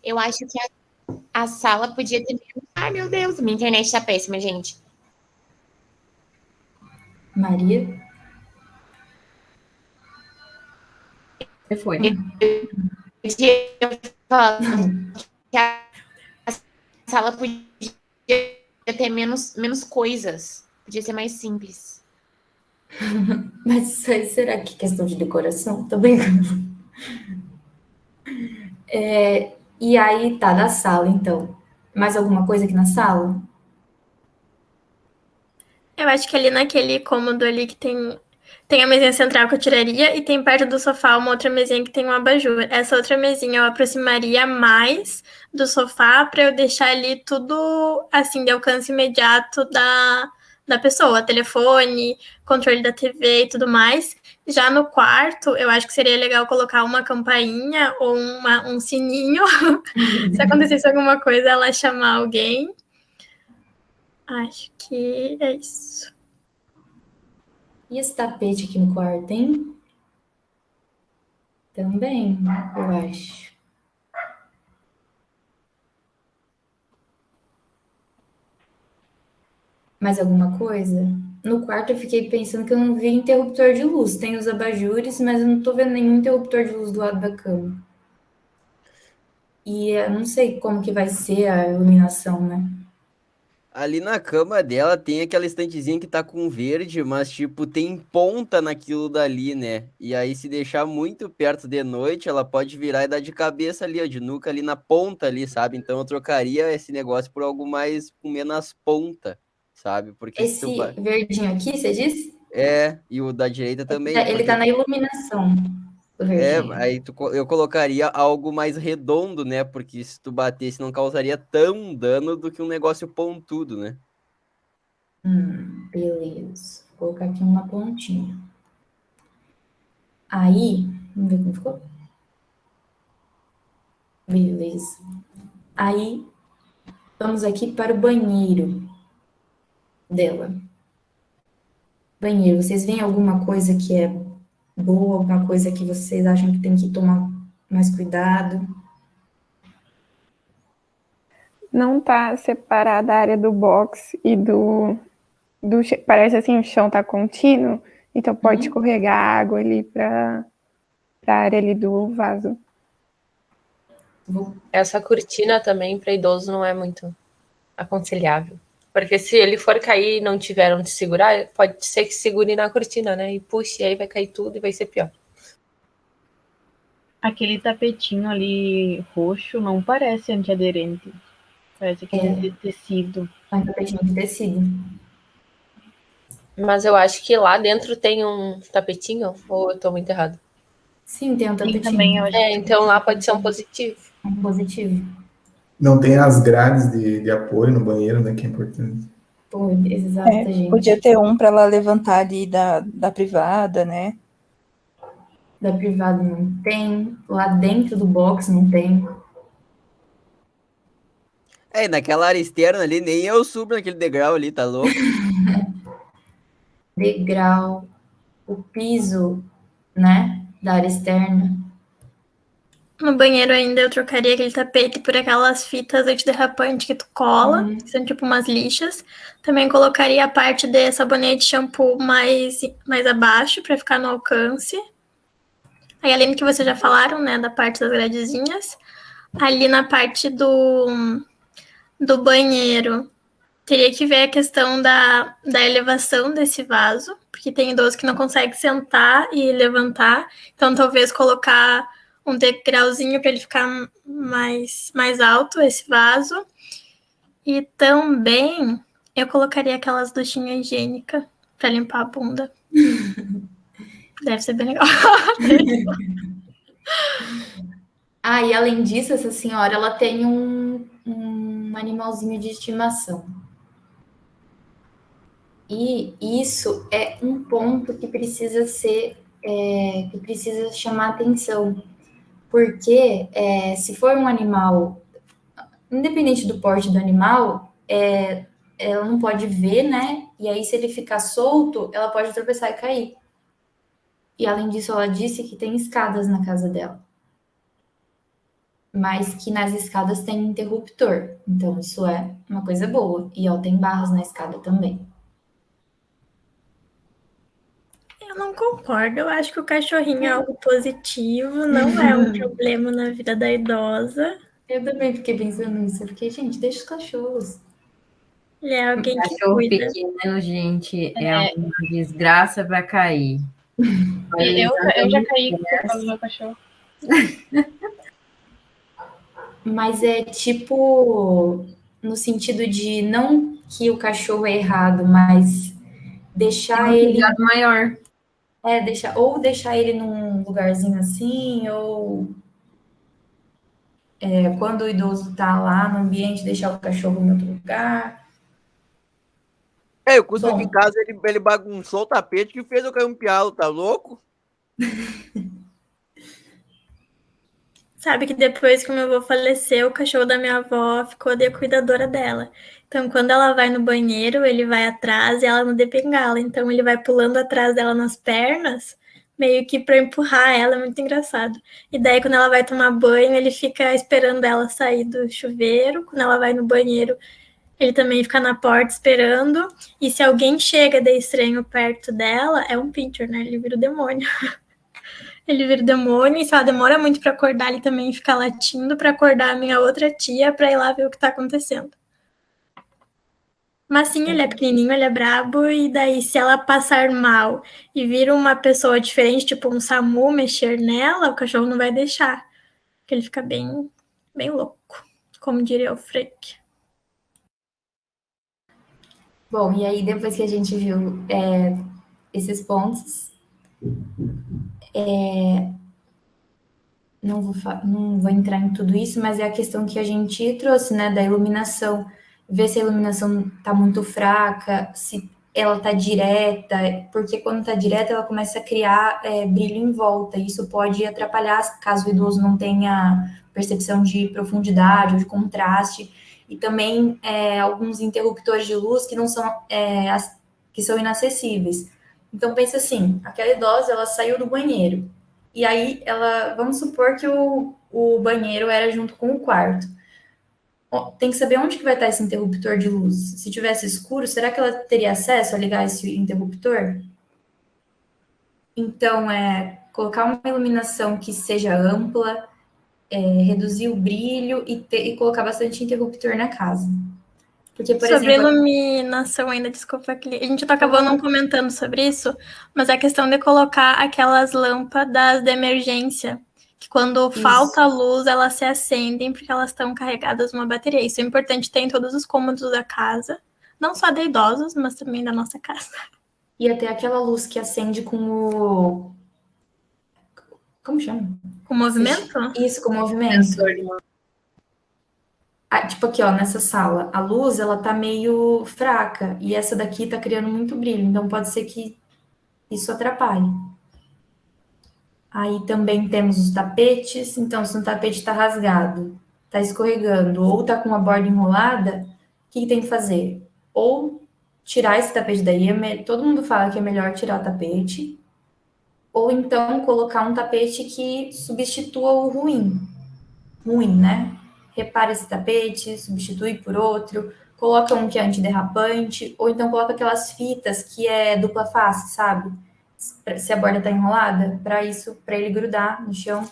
Eu acho que a sala podia ter... Ai, meu Deus, minha internet tá péssima, gente. Maria? Você foi. Eu falando que a sala podia ter menos coisas, podia ser mais simples. Mas isso aí, será que é questão de decoração? Tô brincando. E aí, tá, da sala, então. Mais alguma coisa aqui na sala? Eu acho que ali naquele cômodo ali que tem a mesinha central que eu tiraria e tem perto do sofá uma outra mesinha que tem um abajur. Essa outra mesinha eu aproximaria mais do sofá para eu deixar ali tudo assim de alcance imediato da pessoa, telefone, controle da TV e tudo mais. Já no quarto, eu acho que seria legal colocar uma campainha ou um sininho. Se acontecesse alguma coisa, ela chamar alguém. Acho que é isso. E esse tapete aqui no quarto, hein? Também, eu acho. Mais alguma coisa? No quarto eu fiquei pensando que eu não vi interruptor de luz. Tem os abajures, mas eu não tô vendo nenhum interruptor de luz do lado da cama. E eu não sei como que vai ser a iluminação, né? Ali na cama dela tem aquela estantezinha que tá com verde, mas tipo, tem ponta naquilo dali, né? E aí, se deixar muito perto de noite, ela pode virar e dar de cabeça ali, ó, de nuca ali na ponta ali, sabe? Então eu trocaria esse negócio por algo mais com menos ponta, sabe? Porque se tu Esse verdinho aqui, você disse? e o da direita também, Ele tá na iluminação do verdinho. aí eu colocaria algo mais redondo, né? Porque se tu batesse não causaria tão dano do que um negócio pontudo, né? Beleza. Vou colocar aqui uma pontinha. Aí, vamos ver como ficou. Beleza. Aí, vamos aqui para o banheiro dela. Banheiro, vocês veem alguma coisa que é boa, alguma coisa que vocês acham que tem que tomar mais cuidado? Não tá separada a área do box e parece assim, o chão tá contínuo, então pode escorregar água ali pra área ali do vaso. Essa cortina também para idoso não é muito aconselhável. Porque se ele for cair e não tiver onde segurar, pode ser que segure na cortina, né? E puxe, aí vai cair tudo e vai ser pior. Aquele tapetinho ali roxo não parece antiaderente. Parece que é de tecido. É um tapetinho de tecido. Mas eu acho que lá dentro tem um tapetinho, ou eu tô muito errado? Sim, tem um tapetinho. Também, eu acho então lá pode ser um positivo. Um positivo. Não tem as grades de apoio no banheiro, né? Que é importante. Pô, exato, gente. Podia ter um para ela levantar ali da privada, né? Da privada não tem. Lá dentro do box não tem. Naquela área externa ali, nem eu subo naquele degrau ali, tá louco? Degrau, o piso, né? Da área externa. No banheiro ainda eu trocaria aquele tapete por aquelas fitas antiderrapante que tu cola, que são tipo umas lixas. Também colocaria a parte de sabonete e shampoo mais abaixo para ficar no alcance. Aí além do que vocês já falaram, né, da parte das gradezinhas, ali na parte do banheiro, teria que ver a questão da elevação desse vaso, porque tem idoso que não consegue sentar e levantar, então talvez colocar um degrauzinho para ele ficar mais alto, esse vaso. E também eu colocaria aquelas duchinhas higiênicas para limpar a bunda. Deve ser bem legal. E além disso, essa senhora, ela tem um animalzinho de estimação. E isso é um ponto que precisa que precisa chamar atenção. Porque se for um animal, independente do porte do animal, ela não pode ver, né? E aí, se ele ficar solto, ela pode tropeçar e cair. E além disso, ela disse que tem escadas na casa dela. Mas que nas escadas tem interruptor. Então, isso é uma coisa boa. E tem barras na escada também. Eu não concordo. Eu acho que o cachorrinho é algo positivo, não é um problema na vida da idosa. Eu também fiquei pensando nisso. Eu fiquei, gente, deixa os cachorros. Ele é alguém que Cachorro cuida. pequeno, gente, é uma desgraça para cair. Eu já caí por causa do meu cachorro. Mas é tipo, no sentido de não que o cachorro é errado, mas deixar Tem um ele. cuidado maior. Deixar ele num lugarzinho assim, ou quando o idoso tá lá no ambiente, deixar o cachorro em outro lugar. O Cusco aqui em casa, ele bagunçou o tapete que fez eu cair um pialo, tá louco? Sabe que depois que o meu avô faleceu, o cachorro da minha avó ficou de cuidadora dela. Então, quando ela vai no banheiro, ele vai atrás e ela não de bengala. Então, ele vai pulando atrás dela nas pernas, meio que para empurrar ela, é muito engraçado. E daí, quando ela vai tomar banho, ele fica esperando ela sair do chuveiro. Quando ela vai no banheiro, ele também fica na porta esperando. E se alguém chega de estranho perto dela, é um pincher, né? Ele vira o demônio. Ele vira o demônio, e se ela demora muito para acordar, ele também fica latindo para acordar a minha outra tia para ir lá ver o que tá acontecendo. Mas sim, ele é pequenininho, ele é brabo, e daí se ela passar mal e vir uma pessoa diferente, tipo um SAMU, mexer nela, o cachorro não vai deixar. Porque ele fica bem, bem louco, como diria o Frank. Bom, e aí depois que a gente viu esses pontos, não vou entrar em tudo isso, mas é a questão que a gente trouxe, né, da iluminação. Ver se a iluminação está muito fraca, se ela está direta, porque quando está direta ela começa a criar brilho em volta, e isso pode atrapalhar caso o idoso não tenha percepção de profundidade ou de contraste, e também alguns interruptores de luz que não são, que são inacessíveis. Então pensa assim, aquela idosa, ela saiu do banheiro, e aí vamos supor que o banheiro era junto com o quarto. Tem que saber onde que vai estar esse interruptor de luz. Se tivesse escuro, será que ela teria acesso a ligar esse interruptor? Então, colocar uma iluminação que seja ampla, reduzir o brilho e colocar bastante interruptor na casa. Porque, por sobre exemplo, iluminação ainda, desculpa, a gente acabou não comentando sobre isso, mas a questão de colocar aquelas lâmpadas de emergência, que quando falta luz, elas se acendem porque elas estão carregadas numa bateria. Isso é importante ter em todos os cômodos da casa, não só de idosos, mas também da nossa casa. E até aquela luz que acende com o... Como chama? Com movimento? Isso, com movimento. Tipo aqui, ó, nessa sala, a luz, ela tá meio fraca, e essa daqui tá criando muito brilho, então pode ser que isso atrapalhe. Aí também temos os tapetes, então se um tapete tá rasgado, tá escorregando, ou tá com uma borda enrolada, o que tem que fazer? Ou tirar esse tapete daí, todo mundo fala que é melhor tirar o tapete, ou então colocar um tapete que substitua o ruim, né? Repara esse tapete, substitui por outro, coloca um que é antiderrapante, ou então coloca aquelas fitas que é dupla face, sabe? Se a borda tá enrolada, para ele grudar no chão.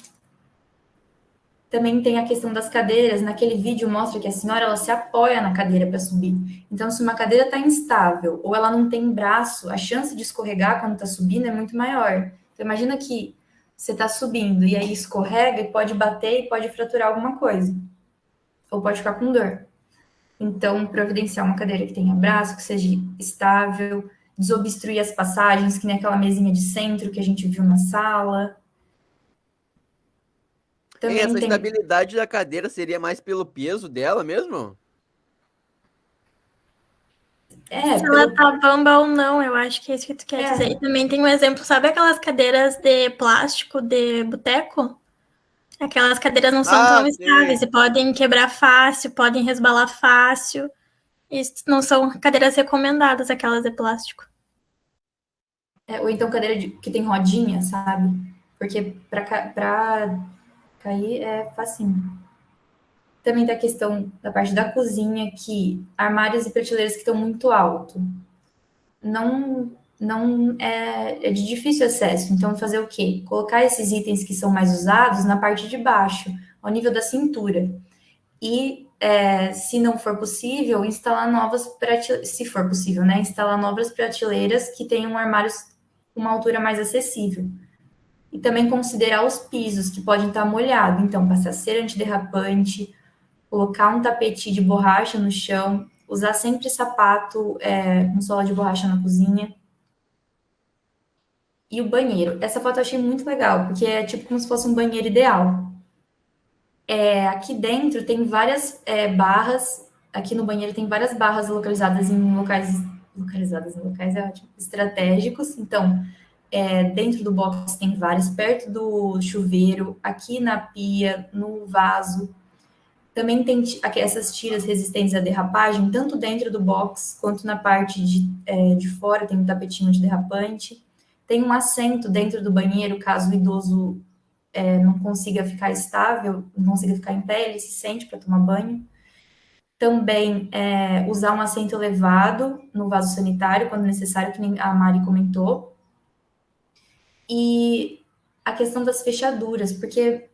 Também tem a questão das cadeiras. Naquele vídeo mostra que a senhora ela se apoia na cadeira para subir. Então, se uma cadeira está instável ou ela não tem braço, a chance de escorregar quando está subindo é muito maior. Então, imagina que você está subindo e aí escorrega e pode bater e pode fraturar alguma coisa. Ou pode ficar com dor. Então, providenciar uma cadeira que tenha braço, que seja estável, desobstruir as passagens, que nem aquela mesinha de centro que a gente viu na sala. Também essa estabilidade da cadeira seria mais pelo peso dela mesmo? Se ela tá bamba ou não, eu acho que é isso que tu quer dizer. E também tem um exemplo, sabe aquelas cadeiras de plástico de boteco? Aquelas cadeiras não são tão estáveis e podem quebrar fácil, podem resbalar fácil. E não são cadeiras recomendadas, aquelas de plástico. Ou então cadeira que tem rodinha, sabe? Porque pra cair é facinho. Também tem a questão da parte da cozinha, que armários e prateleiras que estão muito alto. Não não é de difícil acesso. Então, fazer o quê? Colocar esses itens que são mais usados na parte de baixo, ao nível da cintura. E, se não for possível, instalar novas prateleiras, se for possível, né? Instalar novas prateleiras que tenham armários com uma altura mais acessível. E também considerar os pisos, que podem estar molhados. Então, passar cera antiderrapante, colocar um tapete de borracha no chão, usar sempre sapato com sola de borracha na cozinha. E o banheiro. Essa foto eu achei muito legal, porque é tipo como se fosse um banheiro ideal. Aqui dentro tem várias barras. Aqui no banheiro tem várias barras localizadas em locais estratégicos. Então, dentro do box tem várias, perto do chuveiro, aqui na pia, no vaso. Também tem essas tiras resistentes à derrapagem, tanto dentro do box quanto na parte de fora, tem um tapetinho de derrapante. Tem um assento dentro do banheiro, caso o idoso não consiga ficar estável, não consiga ficar em pé, ele se sente para tomar banho. Também usar um assento elevado no vaso sanitário, quando necessário, que nem a Mari comentou. E a questão das fechaduras, porque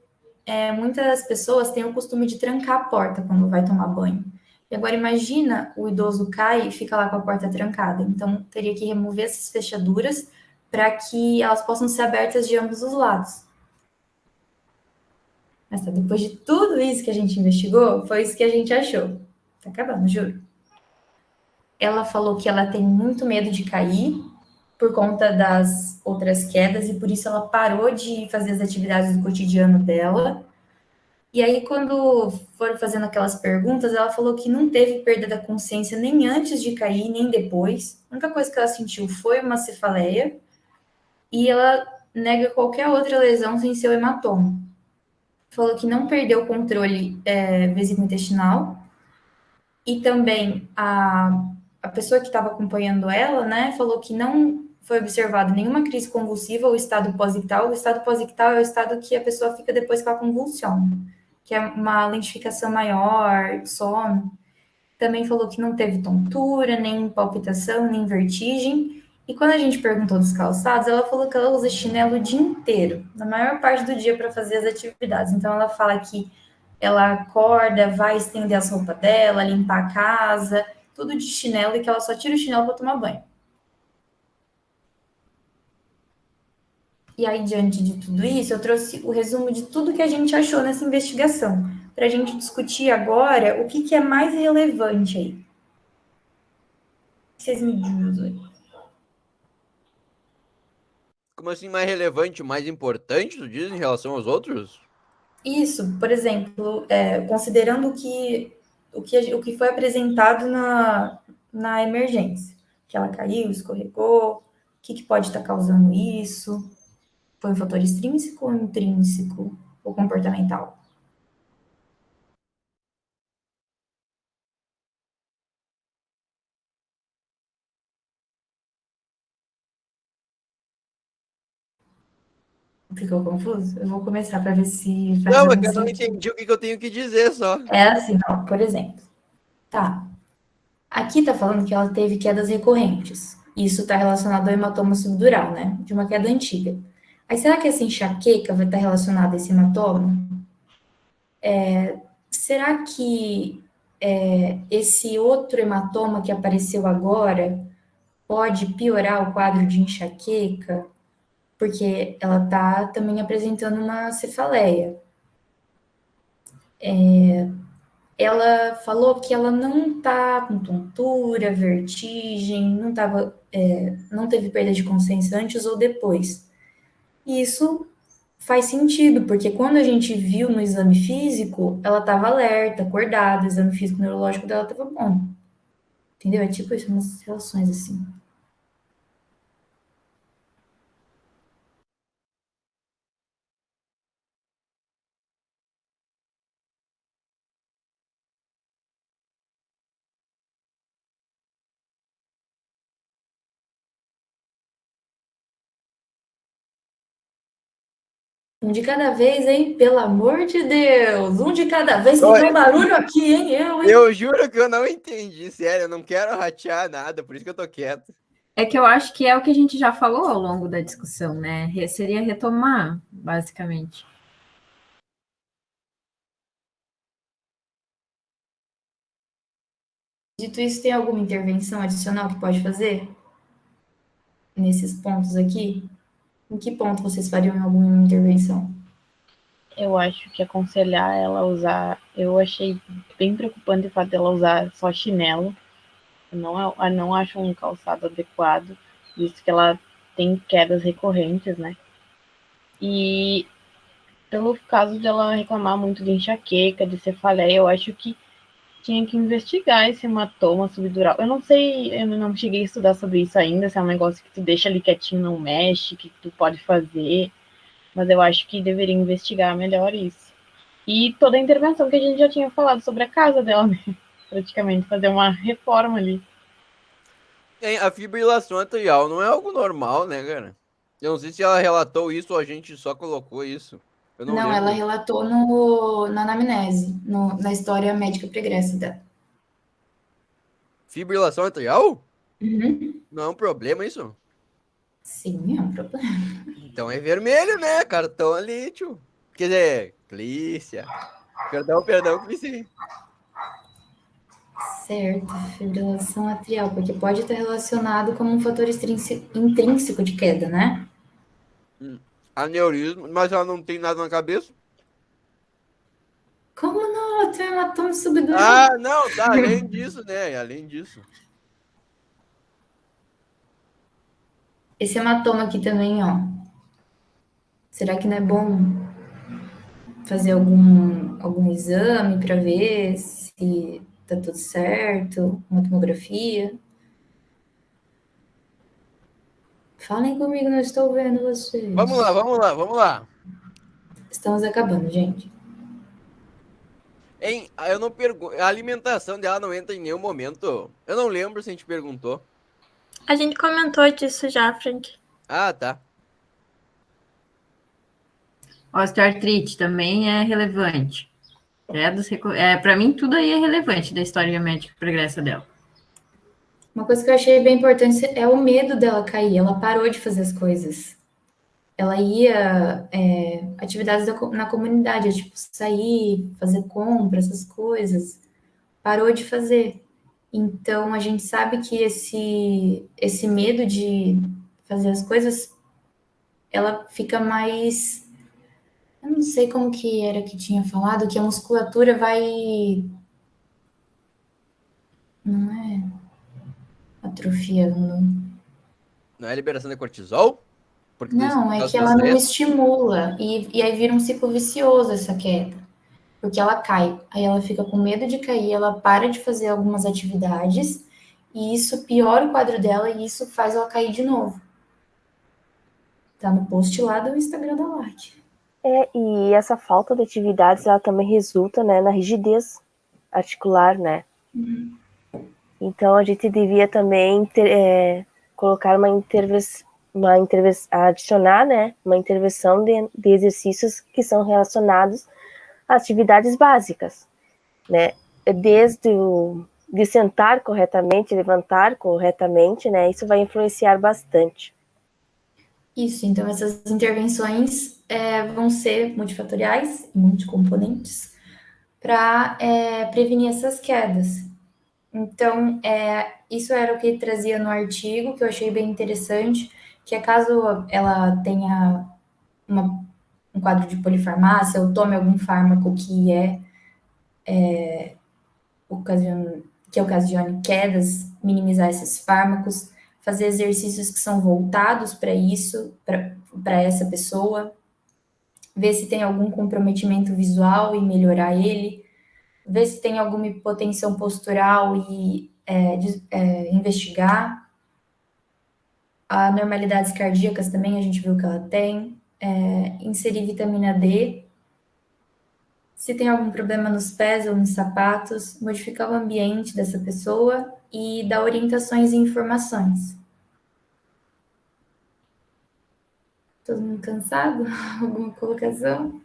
muitas pessoas têm o costume de trancar a porta quando vai tomar banho. E agora imagina o idoso cai e fica lá com a porta trancada. Então, teria que remover essas fechaduras para que elas possam ser abertas de ambos os lados. Mas depois de tudo isso que a gente investigou, foi isso que a gente achou. Tá acabando, juro. Ela falou que ela tem muito medo de cair por conta das outras quedas e por isso ela parou de fazer as atividades do cotidiano dela. E aí, quando foram fazendo aquelas perguntas, ela falou que não teve perda da consciência nem antes de cair, nem depois. A única coisa que ela sentiu foi uma cefaleia e ela nega qualquer outra lesão sem ser o hematoma. Falou que não perdeu o controle vesículo-intestinal e também a pessoa que estava acompanhando ela, né, falou que não foi observada nenhuma crise convulsiva ou estado pós-ictal. O estado pós-ictal é o estado que a pessoa fica depois que ela convulsiona, que é uma lentificação maior, sono. Também falou que não teve tontura, nem palpitação, nem vertigem. E quando a gente perguntou dos calçados, ela falou que ela usa chinelo o dia inteiro, na maior parte do dia para fazer as atividades. Então, ela fala que ela acorda, vai estender as roupas dela, limpar a casa, tudo de chinelo, e que ela só tira o chinelo para tomar banho. E aí, diante de tudo isso, eu trouxe o resumo de tudo que a gente achou nessa investigação, para a gente discutir agora o que é mais relevante aí. Vocês me dizem. Como assim mais relevante, mais importante, tu diz, em relação aos outros? Isso, por exemplo, considerando o que foi apresentado na emergência, que ela caiu, escorregou, o que pode estar causando isso, foi um fator extrínseco ou intrínseco, ou comportamental? Ficou confuso? Eu vou começar para ver se faz Não, é algum que eu não sentido. entendi o que eu tenho que dizer só. É assim, ó, por exemplo. Tá. Aqui tá falando que ela teve quedas recorrentes. Isso está relacionado ao hematoma subdural, né? De uma queda antiga. Aí, será que essa enxaqueca vai estar relacionada a esse hematoma? Será que esse outro hematoma que apareceu agora pode piorar o quadro de enxaqueca? Porque ela está também apresentando uma cefaleia. Ela falou que ela não está com tontura, vertigem, não teve perda de consciência antes ou depois. E isso faz sentido, porque quando a gente viu no exame físico, ela estava alerta, acordada, o exame físico neurológico dela estava bom. Entendeu? É tipo isso, umas relações assim. Um de cada vez, hein? Pelo amor de Deus! Um de cada vez, que tem um barulho aqui, hein? Eu juro que eu não entendi, sério, eu não quero ratear nada, por isso que eu tô quieto. É que eu acho que é o que a gente já falou ao longo da discussão, né? Seria retomar, basicamente. Dito isso, tem alguma intervenção adicional que pode fazer nesses pontos aqui? Em que ponto vocês fariam alguma intervenção? Eu acho que aconselhar ela a usar. Eu achei bem preocupante o fato dela usar só chinelo. Eu não acho um calçado adequado, visto que ela tem quedas recorrentes, né? E pelo caso dela reclamar muito de enxaqueca, de cefaleia, eu acho que tinha que investigar esse hematoma subdural. Eu não sei, eu não cheguei a estudar sobre isso ainda, se é um negócio que tu deixa ali quietinho, não mexe, que tu pode fazer, mas eu acho que deveria investigar melhor isso. E toda a intervenção que a gente já tinha falado sobre a casa dela, né? Praticamente fazer uma reforma ali. A fibrilação atrial não é algo normal, né, cara? Eu não sei se ela relatou isso ou a gente só colocou isso. Eu não Não, ela lembro. relatou na anamnese, na história médica pregressa dela. Fibrilação atrial? Uhum. Não é um problema isso? Sim, é um problema. Então é vermelho, né? Cartão ali, tio. Quer dizer, Clícia. Perdão, Clícia. Certo, fibrilação atrial, porque pode estar relacionado como um fator intrínseco de queda, né? Aneurisma, mas ela não tem nada na cabeça? Como não? Ela tem hematoma subdural. Ah, não, tá, além disso, né? Além disso. Esse hematoma aqui também, ó. Será que não é bom fazer algum exame para ver se tá tudo certo? Uma tomografia? Falem comigo, não estou vendo vocês. Vamos lá. Estamos acabando, gente. Hein, eu não pergunto. A alimentação dela não entra em nenhum momento. Eu não lembro se a gente perguntou. A gente comentou disso já, Frank. Ah, tá. Osteoartrite também é relevante. Para mim, tudo aí é relevante da história médica pregressa dela. Uma coisa que eu achei bem importante é o medo dela cair. Ela parou de fazer as coisas. Ela ia atividades na comunidade, tipo sair, fazer compra, essas coisas. Parou de fazer. Então a gente sabe que esse medo de fazer as coisas, ela fica mais. Eu não sei como que era que tinha falado, que a musculatura vai. Não é atrofiando. Não é liberação de cortisol? Porque Não, é que ela não estimula. E aí vira um ciclo vicioso essa queda. Porque ela cai. Aí ela fica com medo de cair, ela para de fazer algumas atividades. E isso piora o quadro dela e isso faz ela cair de novo. Tá no post lá do Instagram da LAC. E essa falta de atividades, ela também resulta, né, na rigidez articular, né? Então, a gente devia também colocar adicionar, né, uma intervenção de exercícios que são relacionados às atividades básicas, né? Desde de sentar corretamente, levantar corretamente, né? Isso vai influenciar bastante. Isso, então essas intervenções vão ser multifatoriais, multicomponentes, para prevenir essas quedas. Então, isso era o que trazia no artigo, que eu achei bem interessante, que é caso ela tenha um quadro de polifarmácia ou tome algum fármaco que ocasione quedas, minimizar esses fármacos, fazer exercícios que são voltados para isso, para essa pessoa, ver se tem algum comprometimento visual e melhorar ele, ver se tem alguma hipotensão postural e investigar. Anormalidades cardíacas também a gente viu que ela tem. Inserir vitamina D. Se tem algum problema nos pés ou nos sapatos, modificar o ambiente dessa pessoa e dar orientações e informações. Todo mundo cansado? Alguma colocação?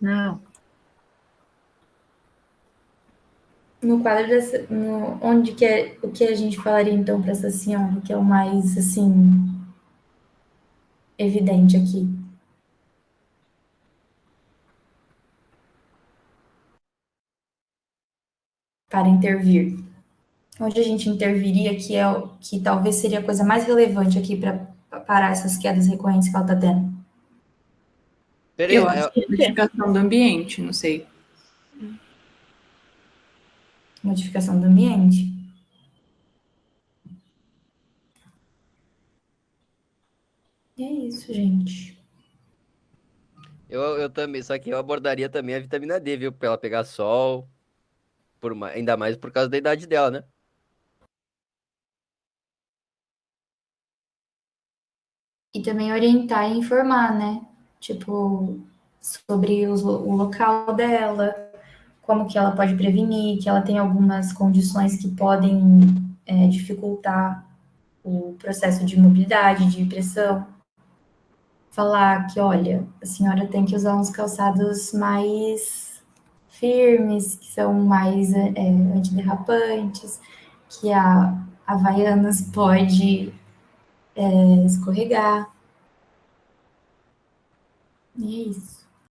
Não. no quadro onde que é o que a gente falaria então para essa senhora, que é o mais assim evidente aqui? Para intervir. Onde a gente interviria que é o que talvez seria a coisa mais relevante aqui para parar essas quedas recorrentes que ela está tendo? Peraí, Eu acho que é modificação do ambiente, não sei. Modificação do ambiente. E é isso, gente. eu também, só que eu abordaria também a vitamina D, viu? Pra ela pegar sol, ainda mais por causa da idade dela, né? E também orientar e informar, né? Tipo, sobre o local dela, como que ela pode prevenir, que ela tem algumas condições que podem dificultar o processo de mobilidade, de pressão. Falar que, olha, a senhora tem que usar uns calçados mais firmes, que são mais antiderrapantes, que a Havaianas pode escorregar. E é isso.